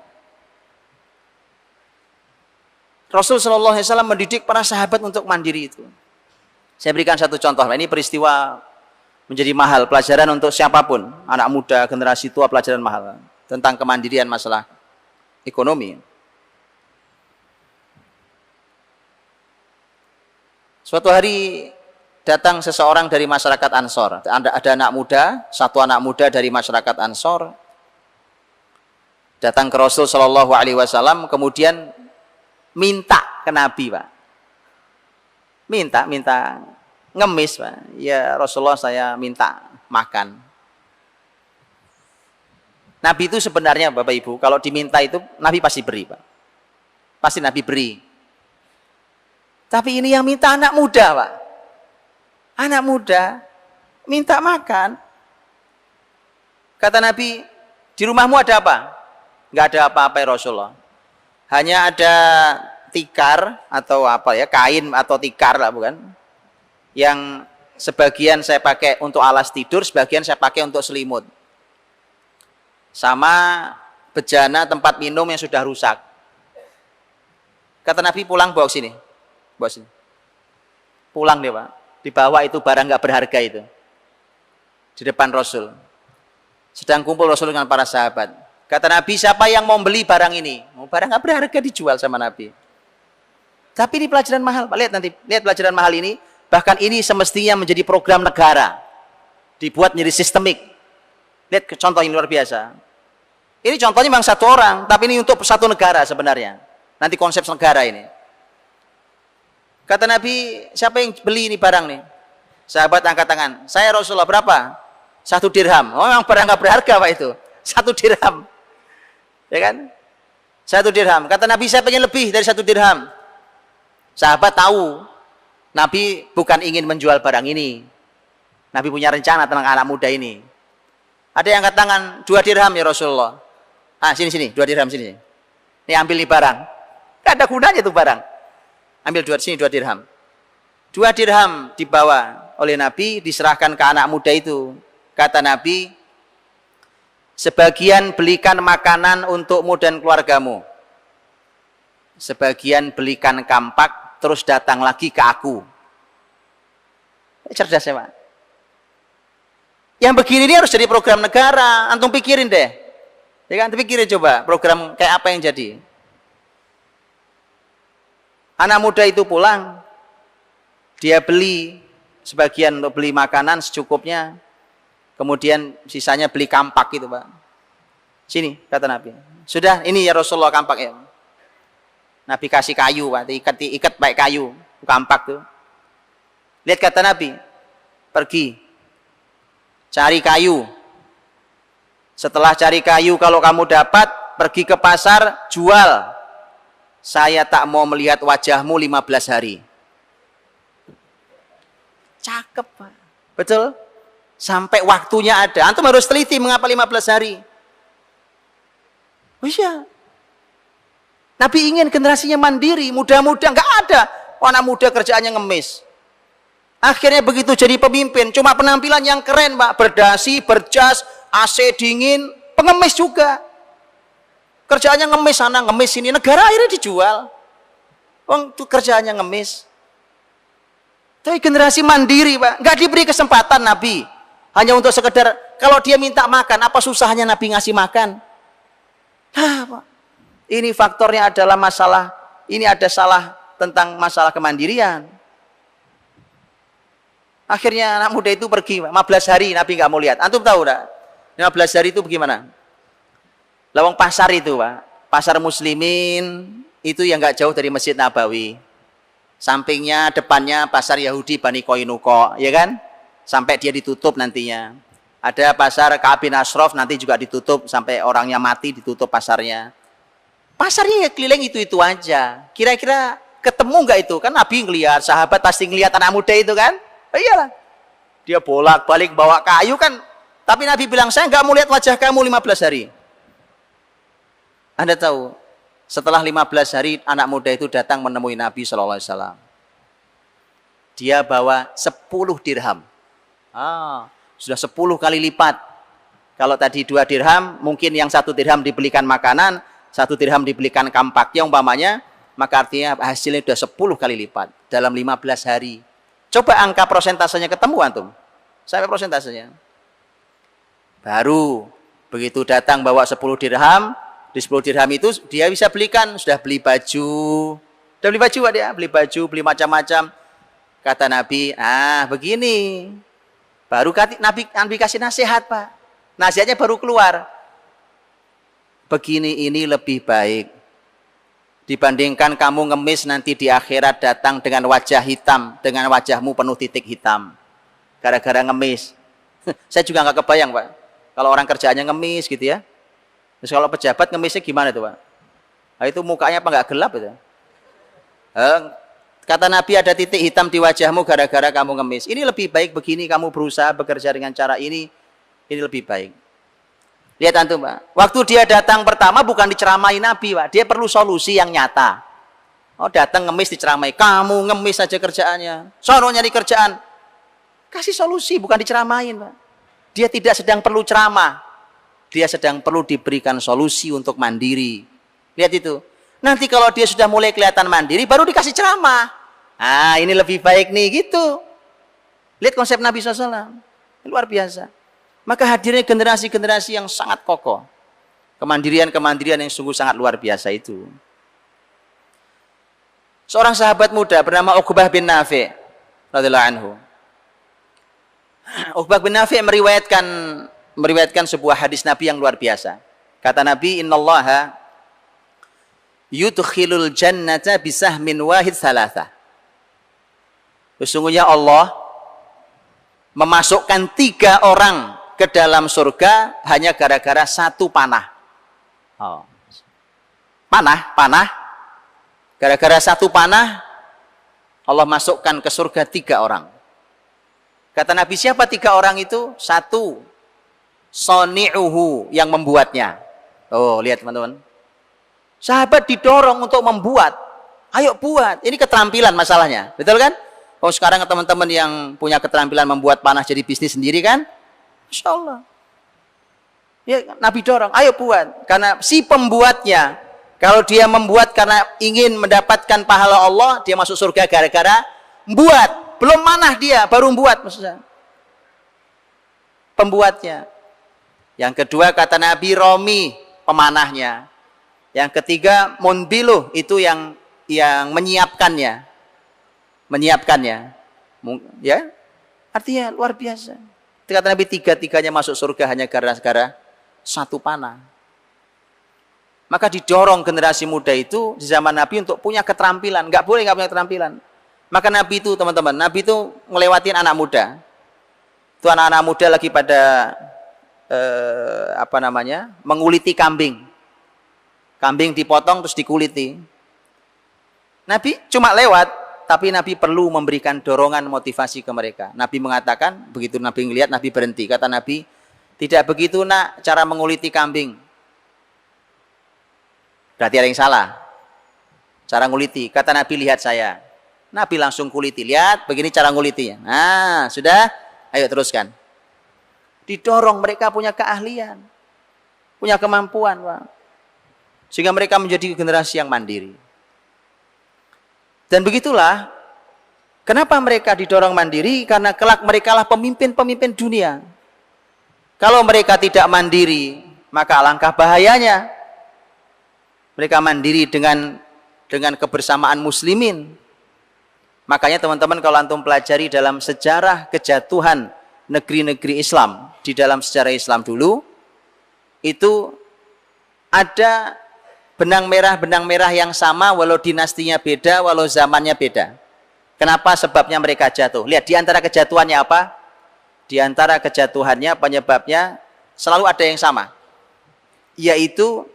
Rasul Shallallahu Alaihi Wasallam mendidik para sahabat untuk mandiri itu. Saya berikan satu contoh. Ini peristiwa menjadi mahal, pelajaran untuk siapapun, anak muda, generasi tua, pelajaran mahal tentang kemandirian masalah ekonomi. Suatu hari datang seseorang dari masyarakat Ansor. Ada anak muda, satu anak muda dari masyarakat Ansor datang ke Rasul Shallallahu Alaihi Wasallam, kemudian minta ke Nabi, Pak. Minta ngemis, Pak. Ya Rasulullah, saya minta makan. Nabi itu sebenarnya, Bapak Ibu, kalau diminta itu Nabi pasti beri, Pak. Pasti Nabi beri. Tapi ini yang minta anak muda, Pak. Anak muda minta makan. Kata Nabi, di rumahmu ada apa? Enggak ada apa-apa ya Rasulullah. Hanya ada tikar atau apa ya, kain atau tikar lah, bukan? Yang sebagian saya pakai untuk alas tidur, sebagian saya pakai untuk selimut. Sama bejana tempat minum yang sudah rusak. Kata Nabi, pulang bawa sini. Bawa sini. Pulang deh, Pak. Dibawa itu barang nggak berharga itu. Di depan Rasul. Sedang kumpul Rasul dengan para sahabat. Kata Nabi, siapa yang mau beli barang ini? Barang nggak berharga dijual sama Nabi. Tapi ini pelajaran mahal. Lihat nanti, lihat pelajaran mahal ini. Bahkan ini semestinya menjadi program negara. Dibuat menjadi sistemik. Lihat contoh ini luar biasa. Ini contohnya memang satu orang, tapi ini untuk satu negara sebenarnya. Nanti konsep negara ini. Kata Nabi, siapa yang beli ini barang nih? Sahabat angkat tangan. Saya Rasulullah, berapa? 1 dirham. Oh, memang barang nggak berharga, Pak, itu. 1 dirham. Ya kan? 1 dirham. Kata Nabi, saya pengen lebih dari 1 dirham. Sahabat tahu, Nabi bukan ingin menjual barang ini. Nabi punya rencana tentang anak muda ini. Ada yang angkat tangan, 2 dirham ya Rasulullah. Ah, sini, 2 dirham sini. Ini ambil nih barang. Gak ada gunanya tuh barang. Ambil 2 dirham. 2 dirham dibawa oleh Nabi, diserahkan ke anak muda itu. Kata Nabi, sebagian belikan makanan untukmu dan keluargamu. Sebagian belikan kampak, terus datang lagi ke aku. Cerdas ya, Pak. Yang begini ini harus jadi program negara. Antum pikirin deh. Ya kan, pikirin coba program kayak apa yang jadi. Anak muda itu pulang, dia beli sebagian untuk beli makanan secukupnya, kemudian sisanya beli kampak gitu, Pak. Sini, kata Nabi. Sudah, ini ya Rasulullah kampak ya. Nabi kasih kayu, Pak, ikat pakai kayu, kampak tuh. Lihat kata Nabi, pergi, cari kayu. Setelah cari kayu, kalau kamu dapat, pergi ke pasar, jual. Saya tak mau melihat wajahmu 15 hari. Cakep, Pak. Betul? Sampai waktunya ada. Antum harus teliti mengapa 15 hari. Oh iya. Nabi ingin generasinya mandiri, muda-muda. Enggak ada. Anak muda kerjaannya ngemis. Akhirnya begitu jadi pemimpin, cuma penampilan yang keren, Pak. Berdasi, berjas, AC dingin, pengemis juga. Kerjaannya ngemis sana, ngemis sini. Negara akhirnya dijual. Wong itu kerjaannya ngemis. Tapi generasi mandiri, Pak. Nggak diberi kesempatan Nabi. Hanya untuk sekedar, kalau dia minta makan, apa susahnya Nabi ngasih makan? Nah, Pak. Ini faktornya adalah masalah, ini ada salah tentang masalah kemandirian. Akhirnya anak muda itu pergi, 15 hari Nabi nggak mau lihat. Antum tahu enggak? 15 hari itu bagaimana? Lawang pasar itu, Pak. Pasar muslimin itu yang nggak jauh dari Masjid Nabawi. Sampingnya, depannya pasar Yahudi Bani Koinuko, ya kan? Sampai dia ditutup nantinya. Ada pasar Ka'ab bin Ashraf nanti juga ditutup sampai orangnya mati, ditutup pasarnya. Pasarnya ya keliling itu aja. Kira-kira ketemu nggak itu? Kan Nabi ngelihat, sahabat pasti ngelihat anak muda itu kan? Oh, iyalah. Dia bolak-balik bawa kayu kan. Tapi Nabi bilang, saya nggak mau lihat wajah kamu 15 hari. Anda tahu, Setelah 15 hari anak muda itu datang menemui Nabi SAW. Dia bawa 10 dirham. Sudah 10 kali lipat. Kalau tadi 2 dirham, mungkin yang 1 dirham dibelikan makanan, 1 dirham dibelikan kampaknya umpamanya, maka artinya hasilnya sudah 10 kali lipat dalam 15 hari. Coba angka prosentasenya ketemu antum. Sampai prosentasenya. Baru begitu datang bawa 10 dirham, di 10 dirham itu dia bisa belikan, sudah beli baju. Sudah beli baju Pak dia, beli baju, beli macam-macam. Kata Nabi, begini. Baru Nabi kasih nasihat, Pak. Nasihatnya baru keluar. Begini ini lebih baik dibandingkan kamu ngemis nanti di akhirat datang dengan wajah hitam, dengan wajahmu penuh titik hitam. Gara-gara ngemis. Saya juga nggak kebayang, Pak. Kalau orang kerjaannya ngemis gitu ya. Terus kalau pejabat ngemisnya gimana tuh, Pak? Nah, itu mukanya apa nggak gelap itu? Kata Nabi, ada titik hitam di wajahmu gara-gara kamu ngemis. Ini lebih baik begini, kamu berusaha bekerja dengan cara ini lebih baik. Lihat antum, Pak. Waktu dia datang pertama bukan diceramai Nabi, Pak. Dia perlu solusi yang nyata. Datang ngemis diceramai. Kamu ngemis saja kerjaannya. Sono nyari kerjaan. Kasih solusi, bukan diceramain, Pak. Dia tidak sedang perlu ceramah. Dia sedang perlu diberikan solusi untuk mandiri. Lihat itu. Nanti kalau dia sudah mulai kelihatan mandiri, baru dikasih ceramah. Ini lebih baik nih, gitu. Lihat konsep Nabi SAW. Luar biasa. Maka hadirnya generasi-generasi yang sangat kokoh. Kemandirian-kemandirian yang sungguh sangat luar biasa itu. Seorang sahabat muda bernama Uqbah bin Nafi' radhiyallahu anhu. Uqbah bin Nafi' meriwayatkan sebuah hadis Nabi yang luar biasa. Kata Nabi, innallaha yudkhilul jannata bisahmin wahid salatha. Sesungguhnya Allah memasukkan 3 orang ke dalam surga hanya gara-gara 1 panah. Panah. Gara-gara 1 panah, Allah masukkan ke surga 3 orang. Kata Nabi, siapa 3 orang itu? 1, soni'uhu, yang membuatnya. Lihat teman-teman. Sahabat didorong untuk membuat. Ayo buat. Ini keterampilan masalahnya. Betul kan? Sekarang teman-teman yang punya keterampilan membuat panah jadi bisnis sendiri kan? Insya Allah. Ya, Nabi dorong, ayo buat. Karena si pembuatnya, kalau dia membuat karena ingin mendapatkan pahala Allah, dia masuk surga gara-gara membuat. Belum manah dia, baru membuat maksudnya. Pembuatnya. Yang kedua kata Nabi, Romi, pemanahnya. Yang ketiga, Munbiluh, itu yang menyiapkannya. Ya, artinya luar biasa. Kata Nabi, 3-3-nya masuk surga hanya gara-gara 1 panah. Maka didorong generasi muda itu di zaman Nabi untuk punya keterampilan. Nggak boleh nggak punya keterampilan. Maka Nabi itu, teman-teman, Nabi itu ngelewatin anak muda. Itu anak-anak muda lagi pada menguliti kambing. Kambing dipotong terus dikuliti. Nabi cuma lewat, tapi Nabi perlu memberikan dorongan motivasi ke mereka. Nabi mengatakan, begitu Nabi ngelihat, Nabi berhenti. Kata Nabi, tidak begitu nak cara menguliti kambing. Berarti ada yang salah. Cara nguliti. Kata Nabi, lihat saya. Nabi langsung kuliti. Lihat, begini cara ngulitinya. Nah, sudah. Ayo teruskan. Didorong, mereka punya keahlian. Punya kemampuan, Pak. Sehingga mereka menjadi generasi yang mandiri. Dan begitulah, kenapa mereka didorong mandiri? Karena kelak mereka lah pemimpin-pemimpin dunia. Kalau mereka tidak mandiri, maka alangkah bahayanya. Mereka mandiri dengan kebersamaan muslimin. Makanya teman-teman kalau antum pelajari dalam sejarah kejatuhan negeri-negeri Islam, di dalam sejarah Islam dulu, itu ada benang merah yang sama walau dinastinya beda, walau zamannya beda. Kenapa sebabnya mereka jatuh? Lihat di antara kejatuhannya apa? Di antara kejatuhannya penyebabnya selalu ada yang sama. Yaitu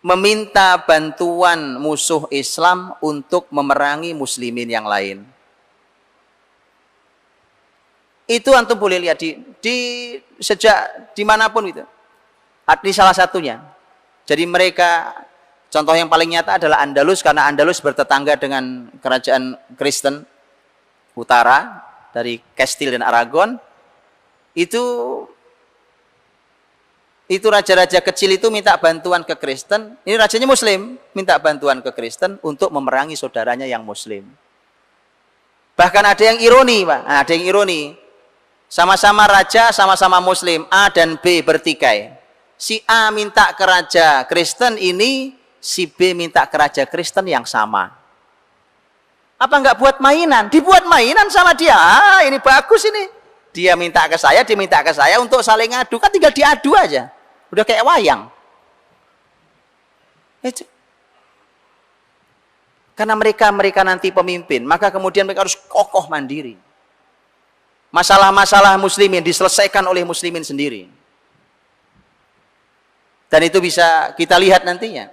meminta bantuan musuh Islam untuk memerangi muslimin yang lain. Itu antum boleh lihat sejak dimanapun itu. Ini salah satunya. Jadi mereka Contoh yang paling nyata adalah Andalus, karena Andalus bertetangga dengan kerajaan Kristen utara dari Kastil dan Aragon. Itu raja-raja kecil itu minta bantuan ke Kristen. Ini rajanya Muslim, minta bantuan ke Kristen untuk memerangi saudaranya yang Muslim. Bahkan ada yang ironi, Pak. Nah, ada yang ironi. Sama-sama raja, sama-sama Muslim. A dan B bertikai. Si A minta ke raja Kristen ini, si B minta ke raja Kristen yang sama. Apa enggak buat mainan? Dibuat mainan sama dia. Ah, ini bagus ini. Dia minta ke saya, dia minta ke saya untuk saling adu. Kan tinggal diadu aja. Udah kayak wayang. Itu. Karena mereka nanti pemimpin, maka kemudian mereka harus kokoh mandiri. Masalah-masalah muslimin diselesaikan oleh muslimin sendiri. Dan itu bisa kita lihat nantinya.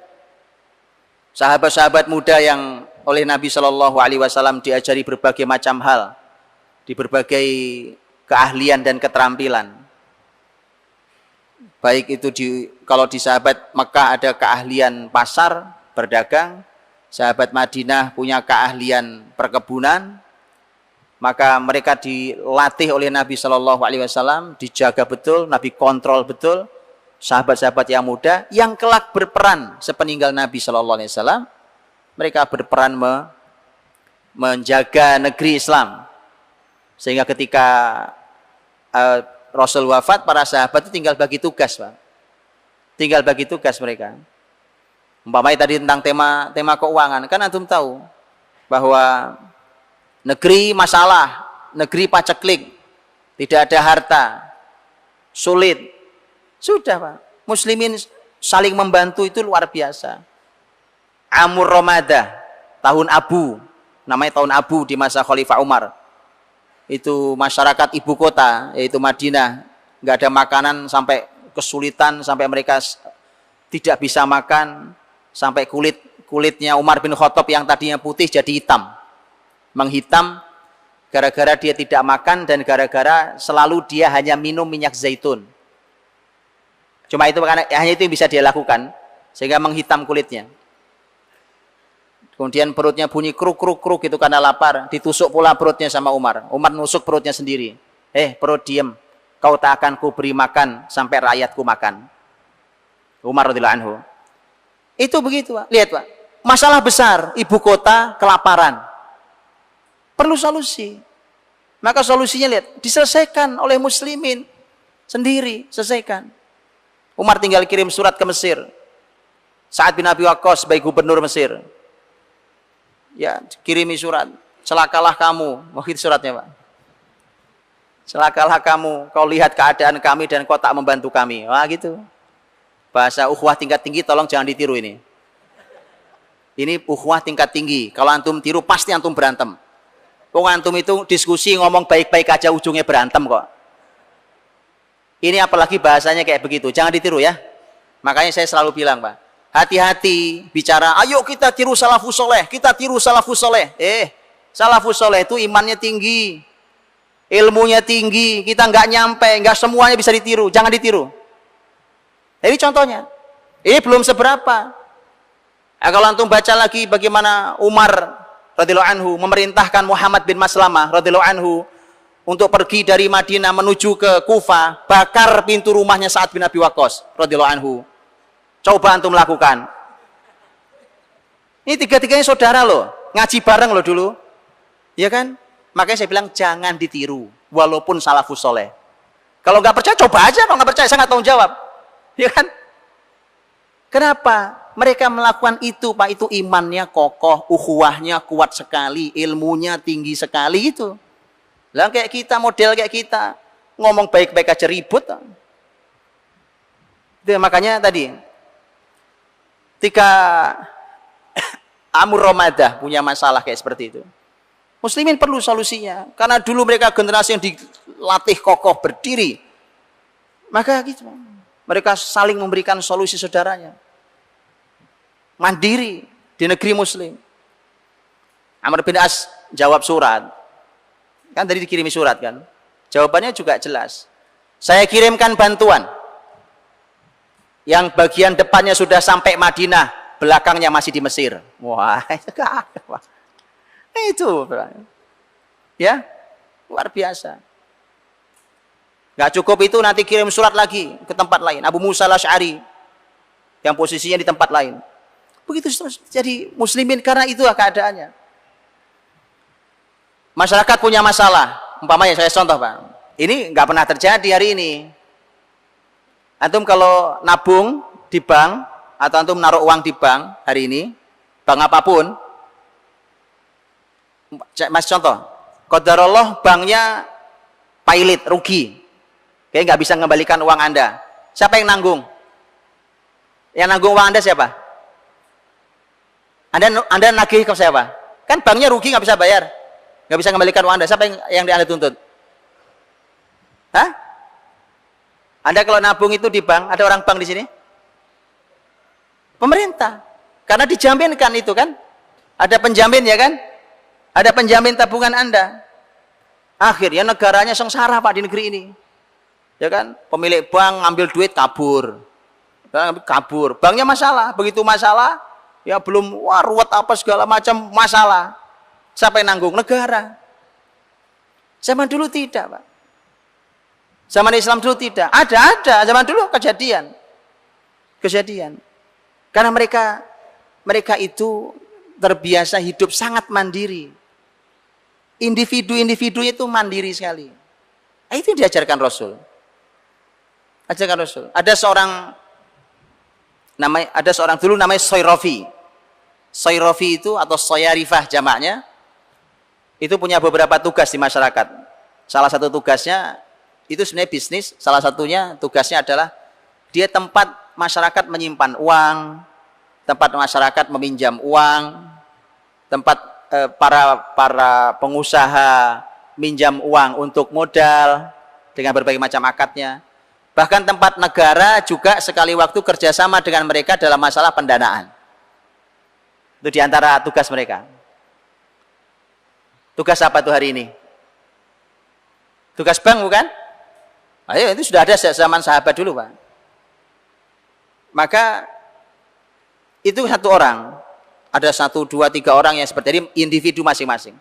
Sahabat-sahabat muda yang oleh Nabi Shallallahu Alaihi Wasallam diajari berbagai macam hal, di berbagai keahlian dan keterampilan. Baik itu kalau di sahabat Mekah ada keahlian pasar, berdagang, sahabat Madinah punya keahlian perkebunan, maka mereka dilatih oleh Nabi Shallallahu Alaihi Wasallam, dijaga betul, Nabi kontrol betul. Sahabat-sahabat yang muda yang kelak berperan sepeninggal Nabi Shallallahu Alaihi Wasallam, mereka berperan menjaga negeri Islam, sehingga ketika Rasul wafat, para sahabat itu tinggal bagi tugas, Pak. Tinggal bagi tugas mereka. Umpamanya tadi tentang tema keuangan, kan antum tahu bahwa negeri masalah, negeri paceklik, tidak ada harta, sulit. Sudah, Pak. Muslimin saling membantu itu luar biasa. Amur Ramadah, tahun Abu, namanya tahun Abu di masa Khalifah Umar. Itu masyarakat ibu kota, yaitu Madinah, nggak ada makanan sampai kesulitan, sampai mereka tidak bisa makan, sampai kulitnya Umar bin Khattab yang tadinya putih jadi hitam. Menghitam gara-gara dia tidak makan dan gara-gara selalu dia hanya minum minyak zaitun. Cuma itu hanya itu yang bisa dia lakukan sehingga menghitam kulitnya. Kemudian perutnya bunyi kruk itu karena lapar, ditusuk pula perutnya sama Umar. Umar nusuk perutnya sendiri. Perut diem, kau tak akan ku beri makan sampai rakyatku makan. Umar radhiyallahu anhu. Itu begitu, Pak. Lihat, Pak. Masalah besar, ibu kota kelaparan. Perlu solusi. Maka solusinya lihat, diselesaikan oleh muslimin sendiri, selesaikan. Umar tinggal kirim surat ke Mesir. Sa'ad bin Abi Waqqas sebagai gubernur Mesir. Ya, kirimi surat. Celakalah kamu. Itu suratnya, Pak. Celakalah kamu. Kau lihat keadaan kami dan kau tak membantu kami. Wah, gitu. Bahasa ukhuwah tingkat tinggi tolong jangan ditiru ini. Ini ukhuwah tingkat tinggi. Kalau antum tiru pasti antum berantem. Kok antum itu diskusi ngomong baik-baik aja ujungnya berantem kok. Ini apalagi bahasanya kayak begitu, jangan ditiru ya. Makanya saya selalu bilang, Pak, hati-hati bicara, ayo kita tiru salafus soleh, kita tiru salafus soleh. Salafus soleh itu imannya tinggi, ilmunya tinggi, kita nggak nyampe, nggak semuanya bisa ditiru, jangan ditiru. Ini contohnya, ini belum seberapa. Kalau antum baca lagi bagaimana Umar radhiyallahu anhu memerintahkan Muhammad bin Maslamah radhiyallahu anhu untuk pergi dari Madinah menuju ke Kufah, bakar pintu rumahnya Sa'ad bin Abi Waqqas radhiyallahu anhu. Coba antum lakukan. Ini tiga-tiganya saudara loh, ngaji bareng loh dulu. Ya kan? Makanya saya bilang jangan ditiru, walaupun salafus soleh. Kalau nggak percaya, coba aja. Kalau nggak percaya, saya nggak tanggung jawab. Ya kan? Kenapa? Mereka melakukan itu, Pak. Itu imannya kokoh, ukhuwahnya kuat sekali, ilmunya tinggi sekali itu. Lah kayak kita, model kayak kita, ngomong baik-baik aja ribut. Itu makanya tadi, ketika Amur Ramadah punya masalah kayak seperti itu, muslimin perlu solusinya. Karena dulu mereka generasi yang dilatih kokoh berdiri. Maka gitu, mereka saling memberikan solusi saudaranya. Mandiri di negeri muslim. Amr bin As jawab surat. Kan tadi dikirimi surat kan. Jawabannya juga jelas. Saya kirimkan bantuan. Yang bagian depannya sudah sampai Madinah. belakangnya masih di Mesir. Wah, itu nggak ada, Pak. Itu, ya, luar biasa. Nggak cukup itu, nanti kirim surat lagi ke tempat lain. Abu Musa al-Asy'ari yang posisinya di tempat lain. Begitu terus jadi muslimin karena itu keadaannya. Masyarakat punya masalah. Umpamanya saya contoh, Pak. Ini nggak pernah terjadi hari ini. Antum kalau nabung di bank atau antum naruh uang di bank hari ini, bank apapun, mas contoh, qadarullah banknya pailit, rugi, kayak nggak bisa mengembalikan uang Anda. Siapa yang nanggung? Yang nanggung uang Anda siapa? Anda nagih ke siapa? Kan banknya rugi, nggak bisa bayar, nggak bisa mengembalikan uang Anda. Siapa yang Anda tuntut? Hah? Anda kalau nabung itu di bank, ada orang bank di sini? Pemerintah. Karena dijaminkan itu kan? Ada penjamin ya kan? Ada penjamin tabungan Anda. Akhirnya negaranya sengsara, Pak, di negeri ini. Ya kan? Pemilik bank ngambil duit kabur. Kabur. Banknya masalah. Begitu masalah, ya belum ruwet apa segala macam masalah. Siapa yang nanggung? Negara. Zaman dulu tidak, Pak. Zaman Islam dulu tidak. Ada. Zaman dulu kejadian. Karena mereka itu terbiasa hidup sangat mandiri. Individu-individunya itu mandiri sekali. Itu yang diajarkan Rasul. Ada seorang dulu namanya Soyrofi. Soyrofi itu atau Soyarifah jamaknya itu punya beberapa tugas di masyarakat. Salah satu tugasnya itu sebenarnya bisnis, salah satunya tugasnya adalah dia tempat masyarakat menyimpan uang, tempat masyarakat meminjam uang, tempat para pengusaha minjam uang untuk modal dengan berbagai macam akadnya. Bahkan tempat negara juga sekali waktu kerjasama dengan mereka dalam masalah pendanaan. Itu diantara tugas mereka. Tugas apa tuh hari ini? Tugas bank bukan? Ayo, itu sudah ada sejak zaman sahabat dulu, Pak. Maka itu satu orang, ada 1, 2, 3 orang yang seperti ini, individu masing-masing.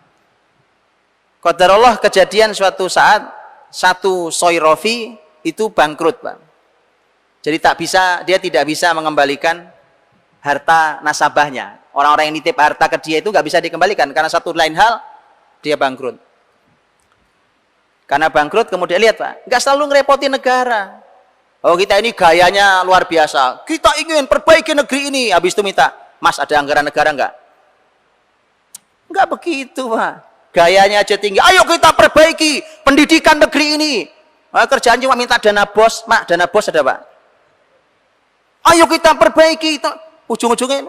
Qadarullah kejadian suatu saat satu Soyrofi itu bangkrut, Pak. Jadi dia tidak bisa mengembalikan harta nasabahnya. Orang-orang yang nitip harta ke dia itu nggak bisa dikembalikan karena satu lain hal dia bangkrut. Karena bangkrut kemudian lihat, Pak, nggak selalu ngerepotin negara. Oh, kita ini gayanya luar biasa. Kita ingin perbaiki negeri ini. Habis itu minta, Mas, ada anggaran negara nggak? Nggak begitu, Pak. Gayanya aja tinggi. Ayo kita perbaiki pendidikan negeri ini. Kerjaan cuma minta dana bos. Mak, dana bos ada, Pak? Ayo kita perbaiki. Ujung-ujungnya,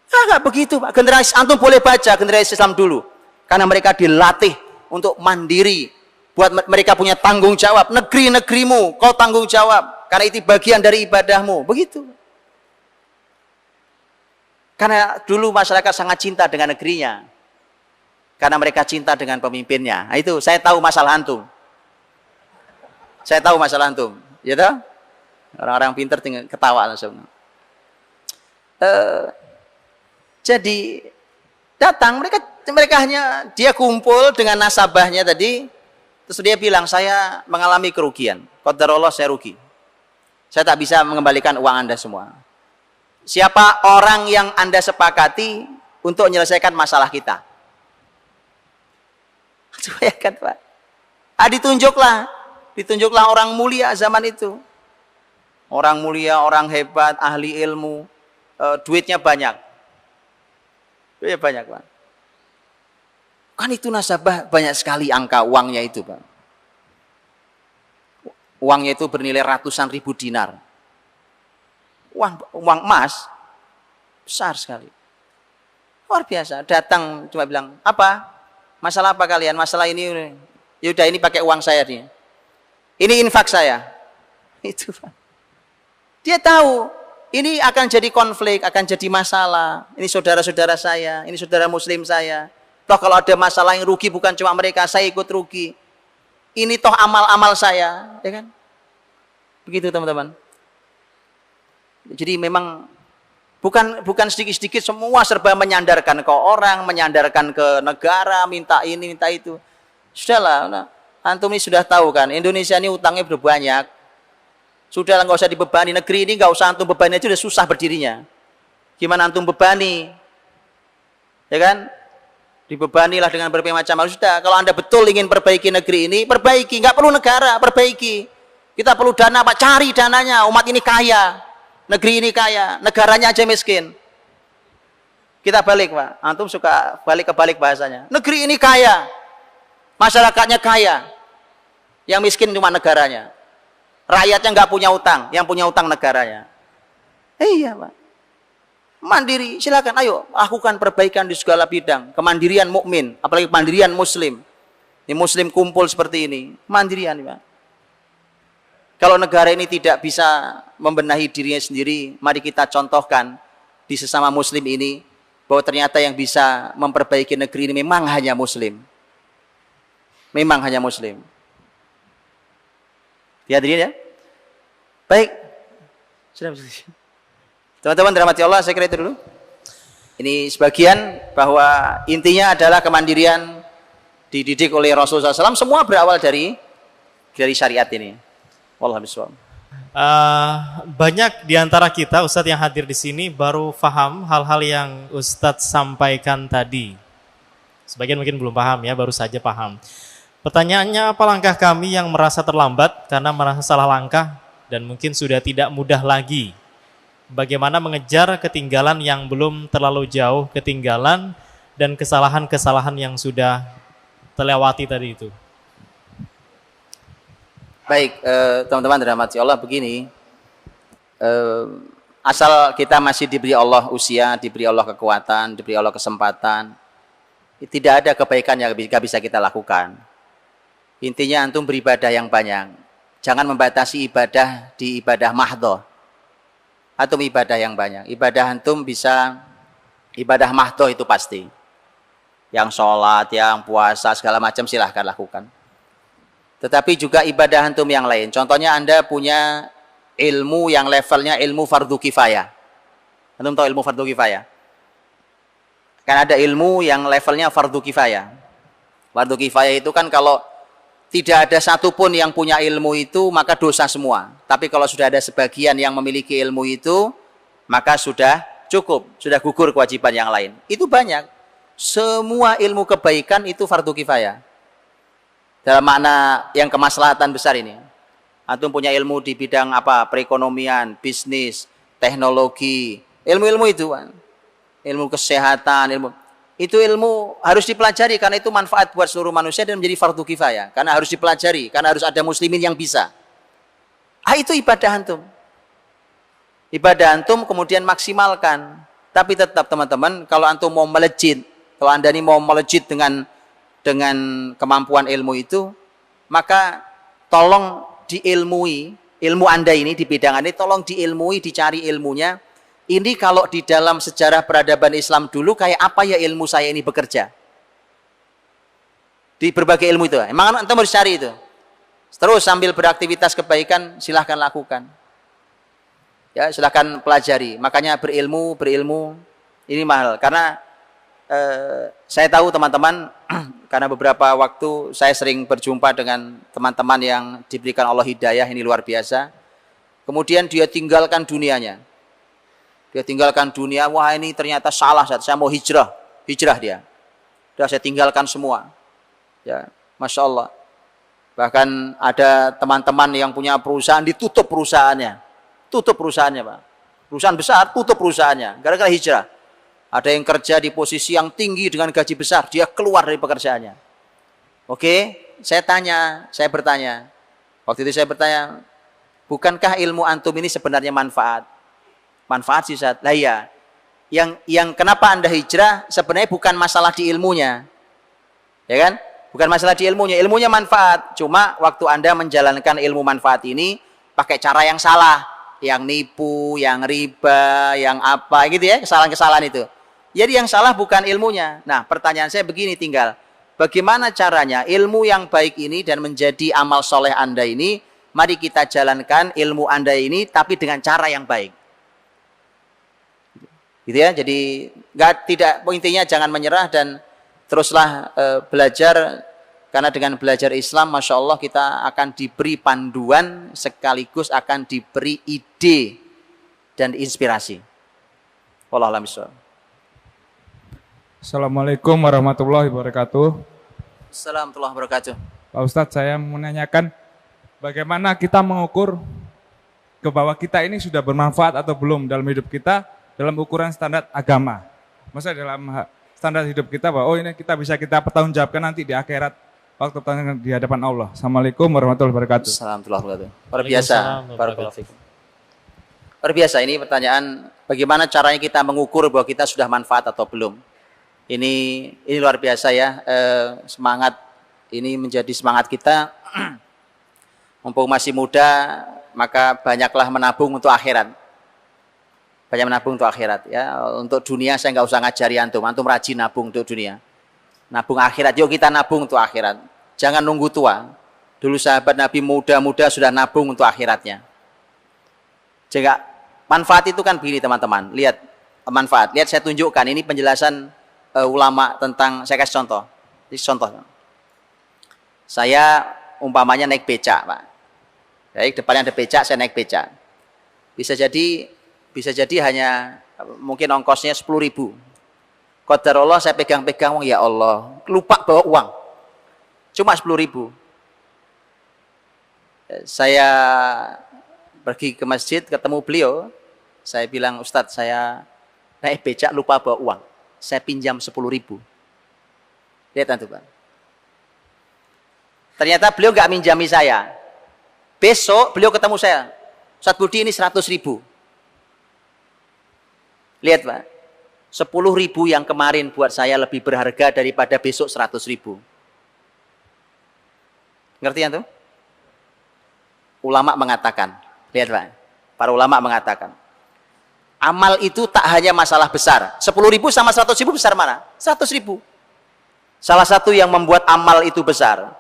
nggak begitu, Pak. Generasi antum boleh baca generasi Islam dulu. Karena mereka dilatih untuk mandiri, buat mereka punya tanggung jawab. Negerimu kau tanggung jawab, karena itu bagian dari ibadahmu. Begitu. Karena dulu masyarakat sangat cinta dengan negerinya, karena mereka cinta dengan pemimpinnya. Nah, itu saya tahu masalah antum. Ya tahu? Orang-orang pintar tinggal ketawa langsung. Jadi datang mereka hanya dia kumpul dengan nasabahnya tadi, terus dia bilang, saya mengalami kerugian. Qadarullah saya rugi. Saya tak bisa mengembalikan uang Anda semua. Siapa orang yang Anda sepakati untuk menyelesaikan masalah kita? Bayangkan, Pak. Ditunjuklah orang mulia zaman itu. Orang mulia, orang hebat, ahli ilmu, duitnya banyak. Duitnya banyak, Pak. Kan itu nasabah banyak sekali angka uangnya itu, Pak. Uangnya itu bernilai ratusan ribu dinar. Uang emas besar sekali. Luar biasa. Datang cuma bilang, apa? Masalah apa kalian? Masalah ini. Yaudah, ini pakai uang saya nih. Ini infak saya. Itu, Pak. Dia tahu ini akan jadi konflik, akan jadi masalah. Ini saudara-saudara saya, ini saudara muslim saya. Toh kalau ada masalah yang rugi bukan cuma mereka, saya ikut rugi. Ini toh amal-amal saya, ya kan? Begitu, teman-teman. Jadi memang bukan sedikit-sedikit semua serba menyandarkan ke orang, menyandarkan ke negara, minta ini, minta itu. Sudahlah, nah, antum ini sudah tahu kan, Indonesia ini utangnya udah banyak. Sudahlah, nggak usah dibebani. Negeri ini nggak usah antum bebani aja udah susah berdirinya. Gimana antum bebani? Ya kan? Dibebanilah dengan berbagai macam hal. Sudah, kalau Anda betul ingin perbaiki negeri ini, perbaiki. Nggak perlu negara, perbaiki. Kita perlu dana, Pak. Cari dananya. Umat ini kaya. Negeri ini kaya. Negaranya aja miskin. Kita balik, Pak. Antum suka balik bahasanya. Negeri ini kaya. Masyarakatnya kaya. Yang miskin cuma negaranya. Rakyatnya nggak punya utang. Yang punya utang negaranya. Iya, Pak. Mandiri, silakan, ayo lakukan perbaikan di segala bidang. Kemandirian mukmin, apalagi kemandirian muslim. Ini muslim kumpul seperti ini, mandirian, Pak. Kalau negara ini tidak bisa membenahi dirinya sendiri, mari kita contohkan di sesama muslim ini bahwa ternyata yang bisa memperbaiki negeri ini memang hanya muslim. Memang hanya muslim. Dihadirin ya. Baik. Sudah. Teman-teman dirahmati Allah, saya kira itu dulu. Ini sebagian bahwa intinya adalah kemandirian dididik oleh Rasulullah SAW. Semua berawal dari syariat ini. Wallahu a'lam. Banyak diantara kita Ustadz yang hadir di sini baru paham hal-hal yang Ustadz sampaikan tadi. Sebagian mungkin belum paham ya, baru saja paham. Pertanyaannya, apa langkah kami yang merasa terlambat karena merasa salah langkah dan mungkin sudah tidak mudah lagi? Bagaimana mengejar ketinggalan yang belum terlalu jauh ketinggalan dan kesalahan-kesalahan yang sudah terlewati tadi itu? Baik, teman-teman dirahmati Allah, begini. Asal kita masih diberi Allah usia, diberi Allah kekuatan, diberi Allah kesempatan, tidak ada kebaikan yang bisa kita lakukan. Intinya antum beribadah yang banyak. Jangan membatasi ibadah di ibadah mahdhah. Antum ibadah yang banyak. Ibadah antum bisa ibadah mahdhah itu pasti. Yang sholat, yang puasa, segala macam silahkan lakukan. Tetapi juga ibadah antum yang lain. Contohnya Anda punya ilmu yang levelnya ilmu fardu kifayah. Antum tahu ilmu fardu kifayah? Kan ada ilmu yang levelnya fardu kifayah. Fardu kifayah itu kan kalau tidak ada satupun yang punya ilmu itu, maka dosa semua. Tapi kalau sudah ada sebagian yang memiliki ilmu itu, maka sudah cukup, sudah gugur kewajiban yang lain. Itu banyak. Semua ilmu kebaikan itu fardu kifayah. Dalam makna yang kemaslahatan besar ini. Antum punya ilmu di bidang apa? Perekonomian, bisnis, teknologi, ilmu-ilmu itu kan. Ilmu kesehatan, itu ilmu harus dipelajari karena itu manfaat buat seluruh manusia dan menjadi fardu kifayah. Karena harus dipelajari, karena harus ada muslimin yang bisa. Itu ibadah antum. Ibadah antum kemudian maksimalkan. Tapi tetap teman-teman, kalau antum mau melejit, kalau Anda ini mau melejit dengan kemampuan ilmu itu, maka tolong diilmui, ilmu Anda ini di bidang Anda, tolong diilmui, dicari ilmunya. Ini kalau di dalam sejarah peradaban Islam dulu, kayak apa ya ilmu saya ini bekerja? Di berbagai ilmu itu. Emang antum harus cari itu. Terus sambil beraktivitas kebaikan, silahkan lakukan. Ya, silahkan pelajari. Makanya berilmu, ini mahal. Karena saya tahu teman-teman, karena beberapa waktu saya sering berjumpa dengan teman-teman yang diberikan Allah hidayah, ini luar biasa. Kemudian dia tinggalkan dunianya. Dia tinggalkan dunia, wah ini ternyata salah, saya mau hijrah dia. Sudah saya tinggalkan semua. Ya, Masya Allah. Bahkan ada teman-teman yang punya perusahaan, ditutup perusahaannya. Tutup perusahaannya, Pak. Perusahaan besar, tutup perusahaannya. Gara-gara hijrah. Ada yang kerja di posisi yang tinggi dengan gaji besar, dia keluar dari pekerjaannya. Oke, saya bertanya. Waktu itu saya bertanya, bukankah ilmu antum ini sebenarnya manfaat? Manfaat sih Ustaz. Lah iya. Yang kenapa Anda hijrah sebenarnya bukan masalah di ilmunya. Ya kan? Bukan masalah di ilmunya. Ilmunya manfaat. Cuma waktu Anda menjalankan ilmu manfaat ini pakai cara yang salah, yang nipu, yang riba, yang apa gitu ya, kesalahan-kesalahan itu. Jadi yang salah bukan ilmunya. Nah, pertanyaan saya begini tinggal. Bagaimana caranya ilmu yang baik ini dan menjadi amal soleh Anda ini, mari kita jalankan ilmu Anda ini tapi dengan cara yang baik. Gitu ya. Jadi tidak, intinya jangan menyerah dan teruslah belajar, karena dengan belajar Islam Masya Allah kita akan diberi panduan sekaligus akan diberi ide dan inspirasi. Wallahu a'lam bishawab. Assalamualaikum warahmatullahi wabarakatuh. Assalamualaikum warahmatullahi wabarakatuh. Pak Ustadz, saya menanyakan bagaimana kita mengukur ke bahwa kita ini sudah bermanfaat atau belum dalam hidup kita dalam ukuran standar agama. Maksudnya dalam standar hidup kita bahwa oh ini kita pertanggungjawabkan nanti di akhirat waktu di hadapan Allah. Assalamualaikum warahmatullahi wabarakatuh. Assalamualaikum warahmatullahi wabarakatuh. Luar biasa. Barakallahu fikum. Luar biasa ini pertanyaan, bagaimana caranya kita mengukur bahwa kita sudah manfaat atau belum. Ini luar biasa ya, semangat ini menjadi semangat kita. Mumpung masih muda, maka banyaklah menabung untuk akhirat. Banyak menabung untuk akhirat ya. Untuk dunia saya nggak usah ngajari antum rajin nabung untuk dunia. Nabung akhirat, yuk kita nabung untuk akhirat. Jangan nunggu tua. Dulu sahabat Nabi muda-muda sudah nabung untuk akhiratnya. Jika manfaat itu kan begini teman-teman, lihat manfaat. Lihat saya tunjukkan, ini penjelasan ulama tentang, saya kasih contoh. Ini contoh. Saya umpamanya naik becak, Pak. Baik, depannya ada becak, saya naik becak. Bisa jadi hanya mungkin ongkosnya 10.000. Qadarullah saya pegang-pegang, ya Allah, lupa bawa uang. Cuma 10.000. Saya pergi ke masjid, ketemu beliau. Saya bilang, Ustadz, saya naik becak lupa bawa uang. Saya pinjam 10.000. Lihat nanti, Pak. Ternyata beliau nggak minjami saya. Besok beliau ketemu saya. Ustadz Budi, ini 100.000. Lihat, Pak. 10.000 yang kemarin buat saya lebih berharga daripada besok 100.000. Ngerti ya tuh? Ulama mengatakan, lihat Pak, para ulama mengatakan, amal itu tak hanya masalah besar. 10.000 sama 100.000 besar mana? 100.000. Salah satu yang membuat amal itu besar,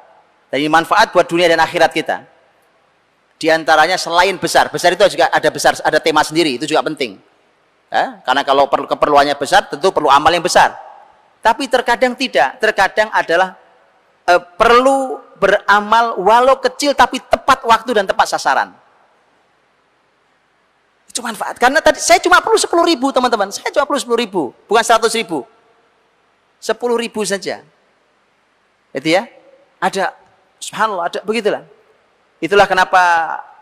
dan ini manfaat buat dunia dan akhirat kita. Di antaranya selain besar itu juga ada tema sendiri, itu juga penting. Ya, karena kalau keperluannya besar, tentu perlu amal yang besar. Tapi terkadang tidak, terkadang adalah perlu beramal walau kecil tapi tepat waktu dan tepat sasaran. Itu manfaat. Karena tadi saya cuma perlu 10.000 teman-teman, saya cuma perlu 10.000, bukan 100.000. 10.000 saja. Itu ya, ada, subhanallah, ada begitulah. Itulah kenapa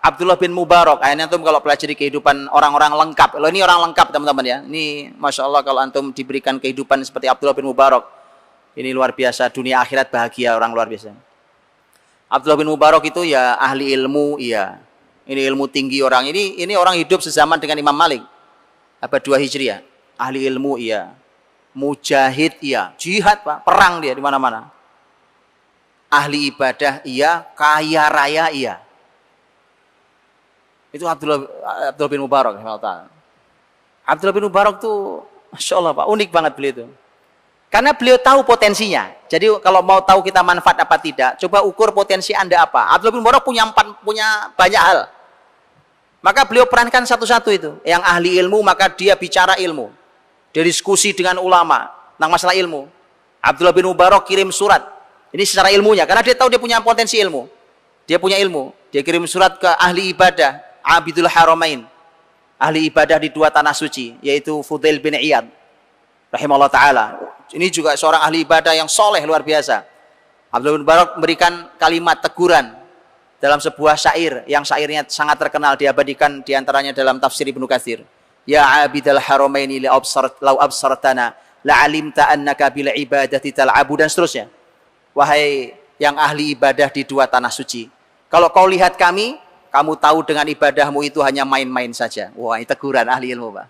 Abdullah bin Mubarak, akhirnya antum kalau pelajari kehidupan orang-orang lengkap, loh ini orang lengkap teman-teman ya, ini Masya Allah kalau antum diberikan kehidupan seperti Abdullah bin Mubarak, ini luar biasa, dunia akhirat bahagia, orang luar biasa. Abdullah bin Mubarak itu ya ahli ilmu, iya, ini ilmu tinggi orang, ini orang hidup sezaman dengan Imam Malik, abad 2 Hijriah, ahli ilmu, iya, mujahid, iya, jihad Pak, perang dia di mana-mana, ahli ibadah, iya, kaya raya, iya. Itu Abdullah bin Mubarak. Abdullah bin Mubarak tuh, Masya Allah Pak, unik banget beliau itu. Karena beliau tahu potensinya. Jadi kalau mau tahu kita manfaat apa tidak, coba ukur potensi Anda apa. Abdullah bin Mubarak punya banyak hal. Maka beliau perankan satu-satu itu. Yang ahli ilmu, maka dia bicara ilmu. Dia diskusi dengan ulama tentang masalah ilmu. Abdullah bin Mubarak kirim surat. Ini secara ilmunya, karena dia tahu dia punya potensi ilmu. Dia punya ilmu. Dia kirim surat ke ahli ibadah, Abidul Haramain, ahli ibadah di 2 tanah suci, yaitu Fudail bin Iyad rahimahullah ta'ala. Ini juga seorang ahli ibadah yang soleh luar biasa. Abdullah bin Mubarak memberikan kalimat teguran dalam sebuah syair, yang syairnya sangat terkenal, diabadikan diantaranya dalam tafsir Ibnu Katsir. Ya Abidul Haramaini lau absartana la'alimta annaka bil ibadati tal'abu, dan seterusnya. Wahai yang ahli ibadah di 2 tanah suci, kalau kau lihat kami, kamu tahu dengan ibadahmu itu hanya main-main saja. Wah, ini teguran ahli ilmu, Pak.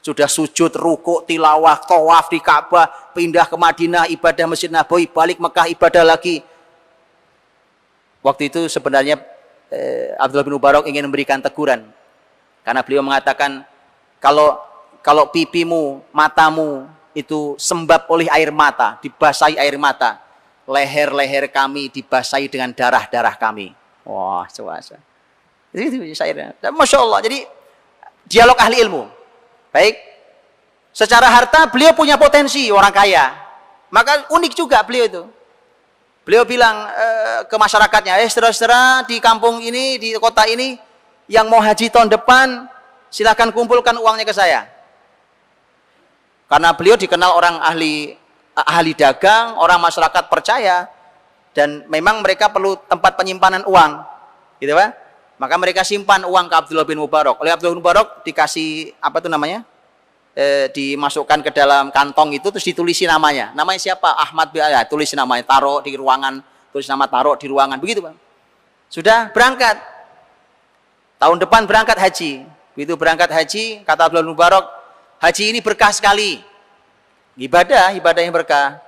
Sudah sujud, rukuk, tilawah, tawaf di Ka'bah, pindah ke Madinah, ibadah Masjid Nabawi, balik Mekah, ibadah lagi. Waktu itu sebenarnya Abdullah bin Mubarak ingin memberikan teguran. Karena beliau mengatakan, kalau pipimu, matamu itu sembab oleh air mata, dibasahi air mata, leher-leher kami dibasahi dengan darah-darah kami. Wah, coba. Itu syairnya. Masya Allah. Jadi dialog ahli ilmu. Baik. Secara harta beliau punya potensi orang kaya. Maka unik juga beliau itu. Beliau bilang ke masyarakatnya, saudara-saudara di kampung ini, di kota ini, yang mau haji tahun depan, silahkan kumpulkan uangnya ke saya. Karena beliau dikenal orang ahli dagang, orang masyarakat percaya, dan memang mereka perlu tempat penyimpanan uang, gitu Pak. Maka mereka simpan uang ke Abdullah bin Mubarak. Oleh Abdullah bin Mubarak dikasih apa itu namanya? Dimasukkan ke dalam kantong itu, terus ditulisi namanya. Namanya siapa? Ahmad bin, ya, tulis namanya, taruh di ruangan, tulis nama, taruh di ruangan, begitu Pak. Sudah berangkat. Tahun depan berangkat haji. Begitu berangkat haji, kata Abdullah bin Mubarak, haji ini berkah sekali. Ibadah yang berkah.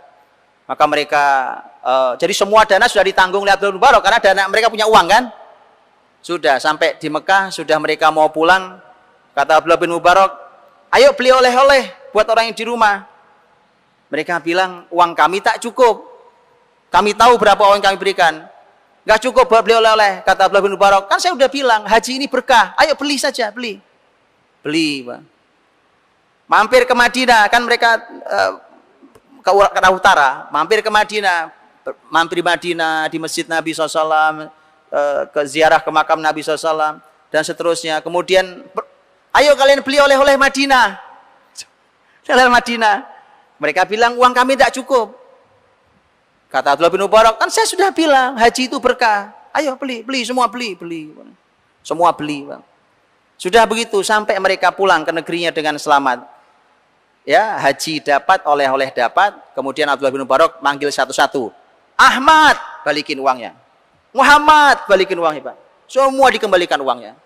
Maka mereka, jadi semua dana sudah ditanggung oleh Abdullah bin Mubarak, karena dana mereka punya uang kan. Sudah sampai di Mekah, sudah mereka mau pulang, kata Abdullah bin Mubarak, ayo beli oleh-oleh buat orang yang di rumah. Mereka bilang, uang kami tak cukup. Kami tahu berapa uang yang kami berikan. Nggak cukup buat beli oleh-oleh. Kata Abdullah bin Mubarak, kan saya udah bilang, haji ini berkah. Ayo beli saja, beli. Beli, Pak. Mampir ke Madinah, kan mereka ke arah utara. Mampir ke Madinah. Mampir di Madinah, di Masjid Nabi SAW, ke ziarah ke makam Nabi SAW, dan seterusnya. Kemudian, ayo kalian beli oleh-oleh Madinah. Oleh Madinah. Mereka bilang uang kami tidak cukup. Kata Abdullah bin Mubarak, kan saya sudah bilang haji itu berkah. Ayo beli, semua beli. Semua beli. Bang. Sudah begitu sampai mereka pulang ke negerinya dengan selamat. Ya, haji dapat, oleh-oleh dapat. Kemudian Abdullah bin Mubarak manggil satu-satu. Ahmad, balikin uangnya. Muhammad, balikin uangnya, Pak. Semua dikembalikan uangnya.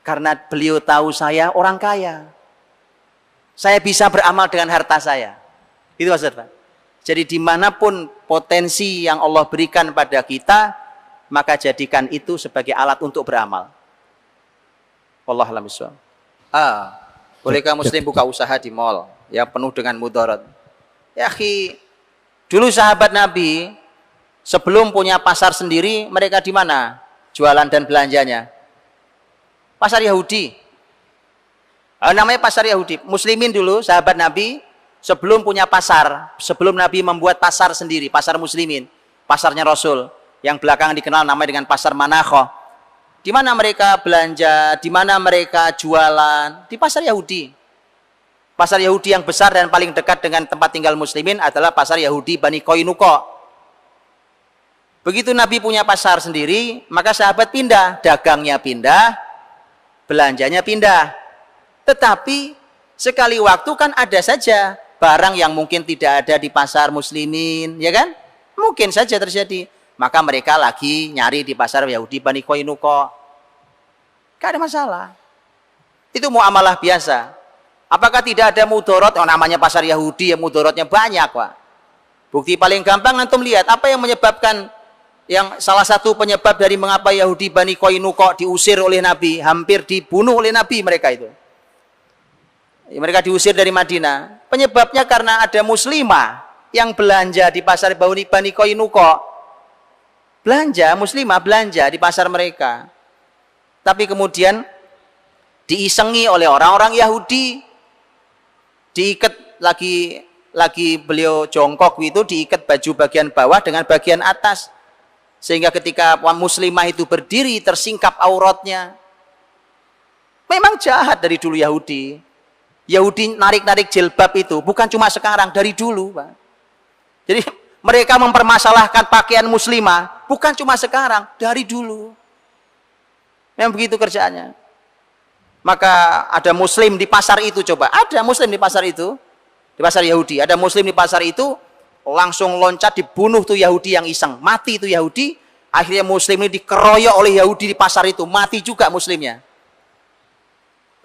Karena beliau tahu saya orang kaya. Saya bisa beramal dengan harta saya. Itu maksudnya Pak. Jadi dimanapun potensi yang Allah berikan pada kita, maka jadikan itu sebagai alat untuk beramal. Wallahu a'lam bishawab. Bolehkah muslim buka usaha di mall yang penuh dengan mudarat? Ya akhi, dulu sahabat Nabi sebelum punya pasar sendiri, mereka di mana jualan dan belanjanya? Pasar Yahudi. Namanya pasar Yahudi. Muslimin dulu, sahabat Nabi, sebelum punya pasar, sebelum Nabi membuat pasar sendiri, pasar muslimin, pasarnya Rasul, yang belakangan dikenal namanya dengan pasar Manakhoh. Di mana mereka belanja, di mana mereka jualan? Di pasar Yahudi. Pasar Yahudi yang besar dan paling dekat dengan tempat tinggal muslimin adalah pasar Yahudi Bani Koinuko. Begitu Nabi punya pasar sendiri, maka sahabat pindah, dagangnya pindah, belanjanya pindah. Tetapi sekali waktu kan ada saja barang yang mungkin tidak ada di pasar muslimin, ya kan? Mungkin saja terjadi. Maka mereka lagi nyari di pasar Yahudi Bani Koinuko. Gak ada masalah. Itu muamalah biasa. Apakah tidak ada mudorot? Oh, namanya pasar Yahudi, ya mudorotnya banyak, Pak. Bukti paling gampang antum lihat apa yang menyebabkan, yang salah satu penyebab dari mengapa Yahudi Bani Koinuko diusir oleh Nabi, hampir dibunuh oleh Nabi mereka itu. Mereka diusir dari Madinah. Penyebabnya karena ada muslimah yang belanja di pasar Bani Koinuko. Belanja, muslimah belanja di pasar mereka. Tapi kemudian diisengi oleh orang-orang Yahudi. Diikat lagi beliau jongkok itu, diikat baju bagian bawah dengan bagian atas. Sehingga ketika muslimah itu berdiri tersingkap auratnya. Memang jahat dari dulu Yahudi. Yahudi narik-narik jilbab itu bukan cuma sekarang, dari dulu, Pak. Jadi mereka mempermasalahkan pakaian muslimah bukan cuma sekarang, dari dulu. Memang begitu kerjaannya. Maka ada muslim di pasar itu, coba. Ada muslim di pasar itu, di pasar Yahudi. Ada muslim di pasar itu, langsung loncat dibunuh tuh Yahudi yang iseng. Mati tuh Yahudi, akhirnya muslim ini dikeroyok oleh Yahudi di pasar itu. Mati juga muslimnya.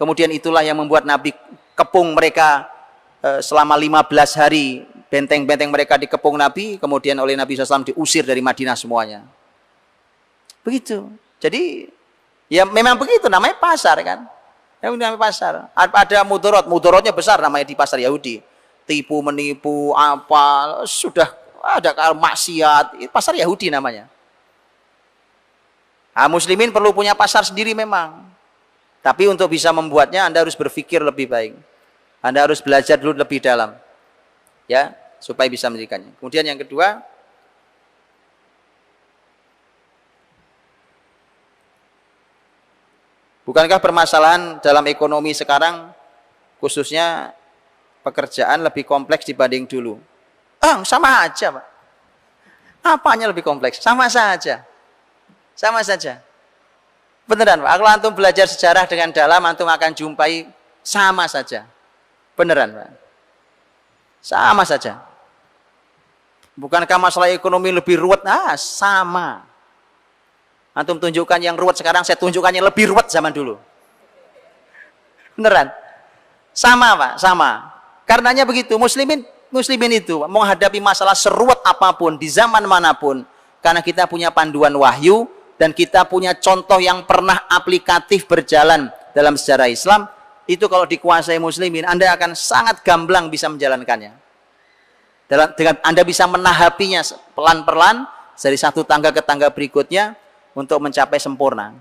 Kemudian itulah yang membuat Nabi kepung mereka selama 15 hari. Benteng-benteng mereka dikepung Nabi, kemudian oleh Nabi SAW diusir dari Madinah semuanya. Begitu. Jadi, ya memang begitu, namanya pasar kan. Namanya pasar. Ada mudorotnya besar namanya di pasar Yahudi. Tipu, menipu, apa, sudah ada maksiat. Pasar Yahudi namanya. Nah, muslimin perlu punya pasar sendiri memang. Tapi untuk bisa membuatnya Anda harus berpikir lebih baik. Anda harus belajar dulu lebih dalam. Ya, supaya bisa mendirikannya. Kemudian yang kedua, bukankah permasalahan dalam ekonomi sekarang, khususnya pekerjaan lebih kompleks dibanding dulu? Sama aja, Pak. Apanya lebih kompleks? Sama saja. Sama saja. Beneran, Pak. Kalau antum belajar sejarah dengan dalam, antum akan jumpai sama saja. Beneran, Pak. Sama saja. Bukankah masalah ekonomi lebih ruwet? Sama. Antum tunjukkan yang ruwet sekarang, saya tunjukkan yang lebih ruwet zaman dulu. Beneran. Sama, Pak, sama. Karenanya begitu, muslimin itu menghadapi masalah seruwet apapun di zaman manapun, karena kita punya panduan wahyu dan kita punya contoh yang pernah aplikatif berjalan dalam sejarah Islam. Itu kalau dikuasai muslimin, Anda akan sangat gamblang bisa menjalankannya. Dengan Anda bisa menahapinya pelan-pelan dari satu tangga ke tangga berikutnya untuk mencapai sempurna.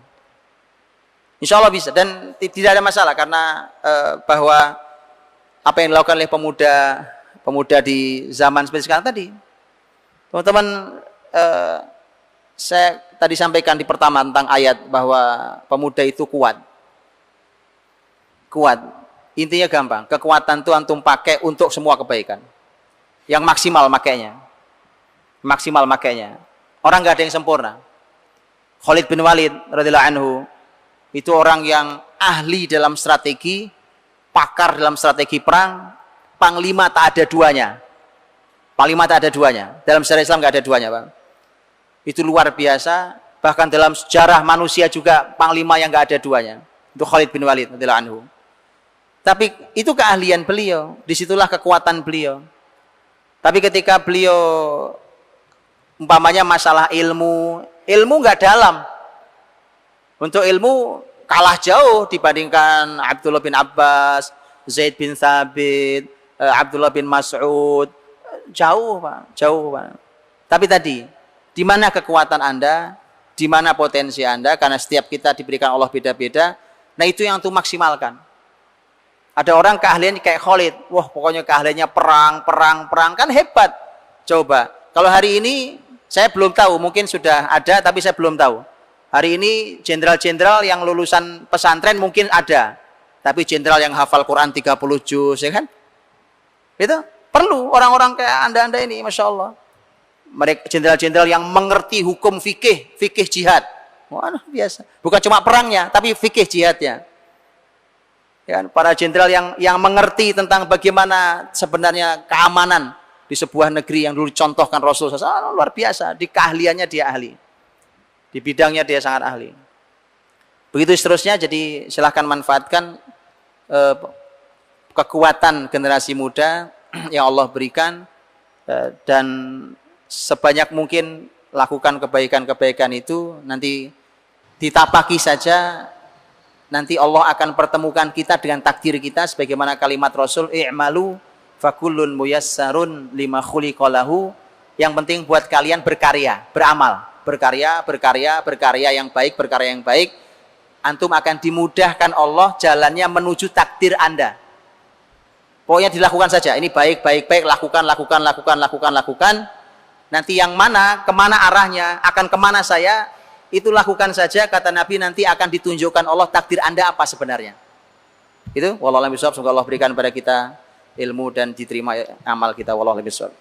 Insya Allah bisa, dan tidak ada masalah karena bahwa apa yang dilakukan oleh pemuda di zaman seperti sekarang tadi, teman-teman, saya tadi sampaikan di pertama tentang ayat bahwa pemuda itu kuat. Intinya gampang, kekuatan itu antum pakai untuk semua kebaikan. Yang maksimal makainya. Orang nggak ada yang sempurna. Khalid bin Walid radhiyallahu anhu itu orang yang ahli dalam strategi, pakar dalam strategi perang, panglima tak ada duanya. Dalam sejarah Islam nggak ada duanya, Pak. Itu luar biasa. Bahkan dalam sejarah manusia juga panglima yang nggak ada duanya. Itu Khalid bin Walid radhiyallahu anhu. Tapi itu keahlian beliau, disitulah kekuatan beliau. Tapi ketika beliau umpamanya masalah ilmu nggak dalam. Untuk ilmu kalah jauh dibandingkan Abdullah bin Abbas, Zaid bin Thabit, Abdullah bin Mas'ud. Jauh, Pak. Tapi tadi, di mana kekuatan Anda, di mana potensi Anda, karena setiap kita diberikan Allah beda-beda. Nah, itu yang untuk maksimalkan. Ada orang keahliannya kayak Khalid. Wah, pokoknya keahliannya perang, kan hebat. Coba, kalau hari ini saya belum tahu, mungkin sudah ada tapi saya belum tahu. Hari ini jenderal-jenderal yang lulusan pesantren mungkin ada. Tapi jenderal yang hafal Quran 30 juz, ya kan? Itu perlu orang-orang kayak Anda ini, Masya Allah. Mereka jenderal-jenderal yang mengerti hukum fikih jihad. Wah, biasa. Bukan cuma perangnya, tapi fikih jihadnya. Ya, para jenderal yang mengerti tentang bagaimana sebenarnya keamanan di sebuah negeri yang dulu contohkan Rasulullah SAW, luar biasa. Di keahliannya dia ahli, di bidangnya dia sangat ahli. Begitu seterusnya. Jadi silahkan manfaatkan kekuatan generasi muda yang Allah berikan, dan sebanyak mungkin lakukan kebaikan-kebaikan itu. Nanti ditapaki saja, nanti Allah akan pertemukan kita dengan takdir kita sebagaimana kalimat Rasul, i'malu fakullun muyassarun lima khuliqalahu. Yang penting buat kalian berkarya, beramal, berkarya yang baik, antum akan dimudahkan Allah jalannya menuju takdir Anda. Pokoknya dilakukan saja, ini baik, lakukan. Nanti yang mana, kemana arahnya, akan kemana saya, itu lakukan saja, kata Nabi, nanti akan ditunjukkan Allah takdir Anda apa sebenarnya. Itu wallahu a'lam bishawab. Semoga Allah berikan pada kita ilmu dan diterima amal kita. Wallahu a'lam bishawab.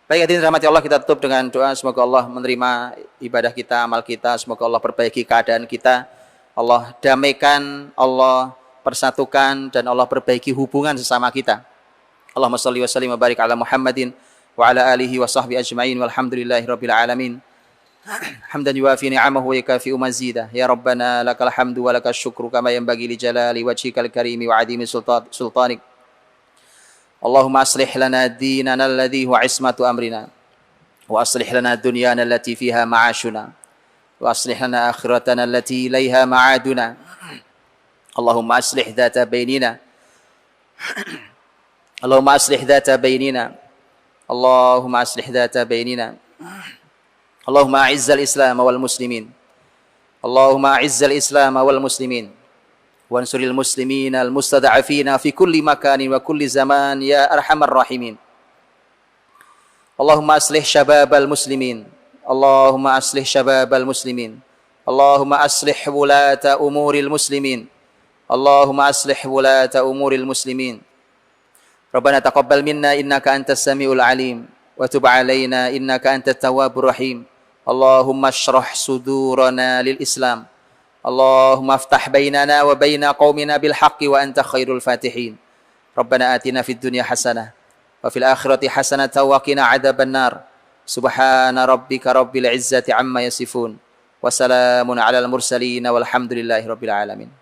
Baik, hadirin rahmati Allah, kita tutup dengan doa. Semoga Allah menerima ibadah kita, amal kita. Semoga Allah perbaiki keadaan kita. Allah damaikan, Allah persatukan, dan Allah perbaiki hubungan sesama kita. Allahumma shalli wa sallim wa barik ala Muhammadin wa ala alihi wa sahbihi ajma'in walhamdulillahi rabbil alamin. Hamdan yuwafi ni'amahu wa yukafi'u mazidah. Ya Rabbana lakal hamdu wa lakal syukru kama yanbaghi li jalali wajhikal karimi wa 'azimi sultanik. Allahumma aslih lana dinana alladhi huwa ismatu amrina wa aslih lana dunyana allati fiha ma'ashuna wa aslih lana akhiratana allati ilaiha ma'aduna. Allahumma aslih dhata bainina Allahumma aslih dhata bainina Allahumma aslih dhata bainina Allahumma a'izzal Islam wal muslimin Allahumma a'izzal Islam wal muslimin وانصر المسلمين المستضعفين في كل مكان وكل زمان يا أرحم الراحمين. اللهم أصلح شباب المسلمين، اللهم أصلح شباب المسلمين، اللهم أصلح ولاة أمور المسلمين، اللهم أصلح ولاة أمور المسلمين. ربنا تقبل منا إنك أنت السميع العليم وتب علينا إنك أنت التواب الرحيم. اللهم اشرح صدورنا للإسلام، اللهم افتح بيننا وبين قومنا بالحق وأنت خير الفاتحين. ربنا آتنا في الدنيا حسنة وفي الآخرة حسنة وقنا عذاب النار. سبحان ربك رب العزة عما يصفون وسلام على المرسلين والحمد لله رب العالمين.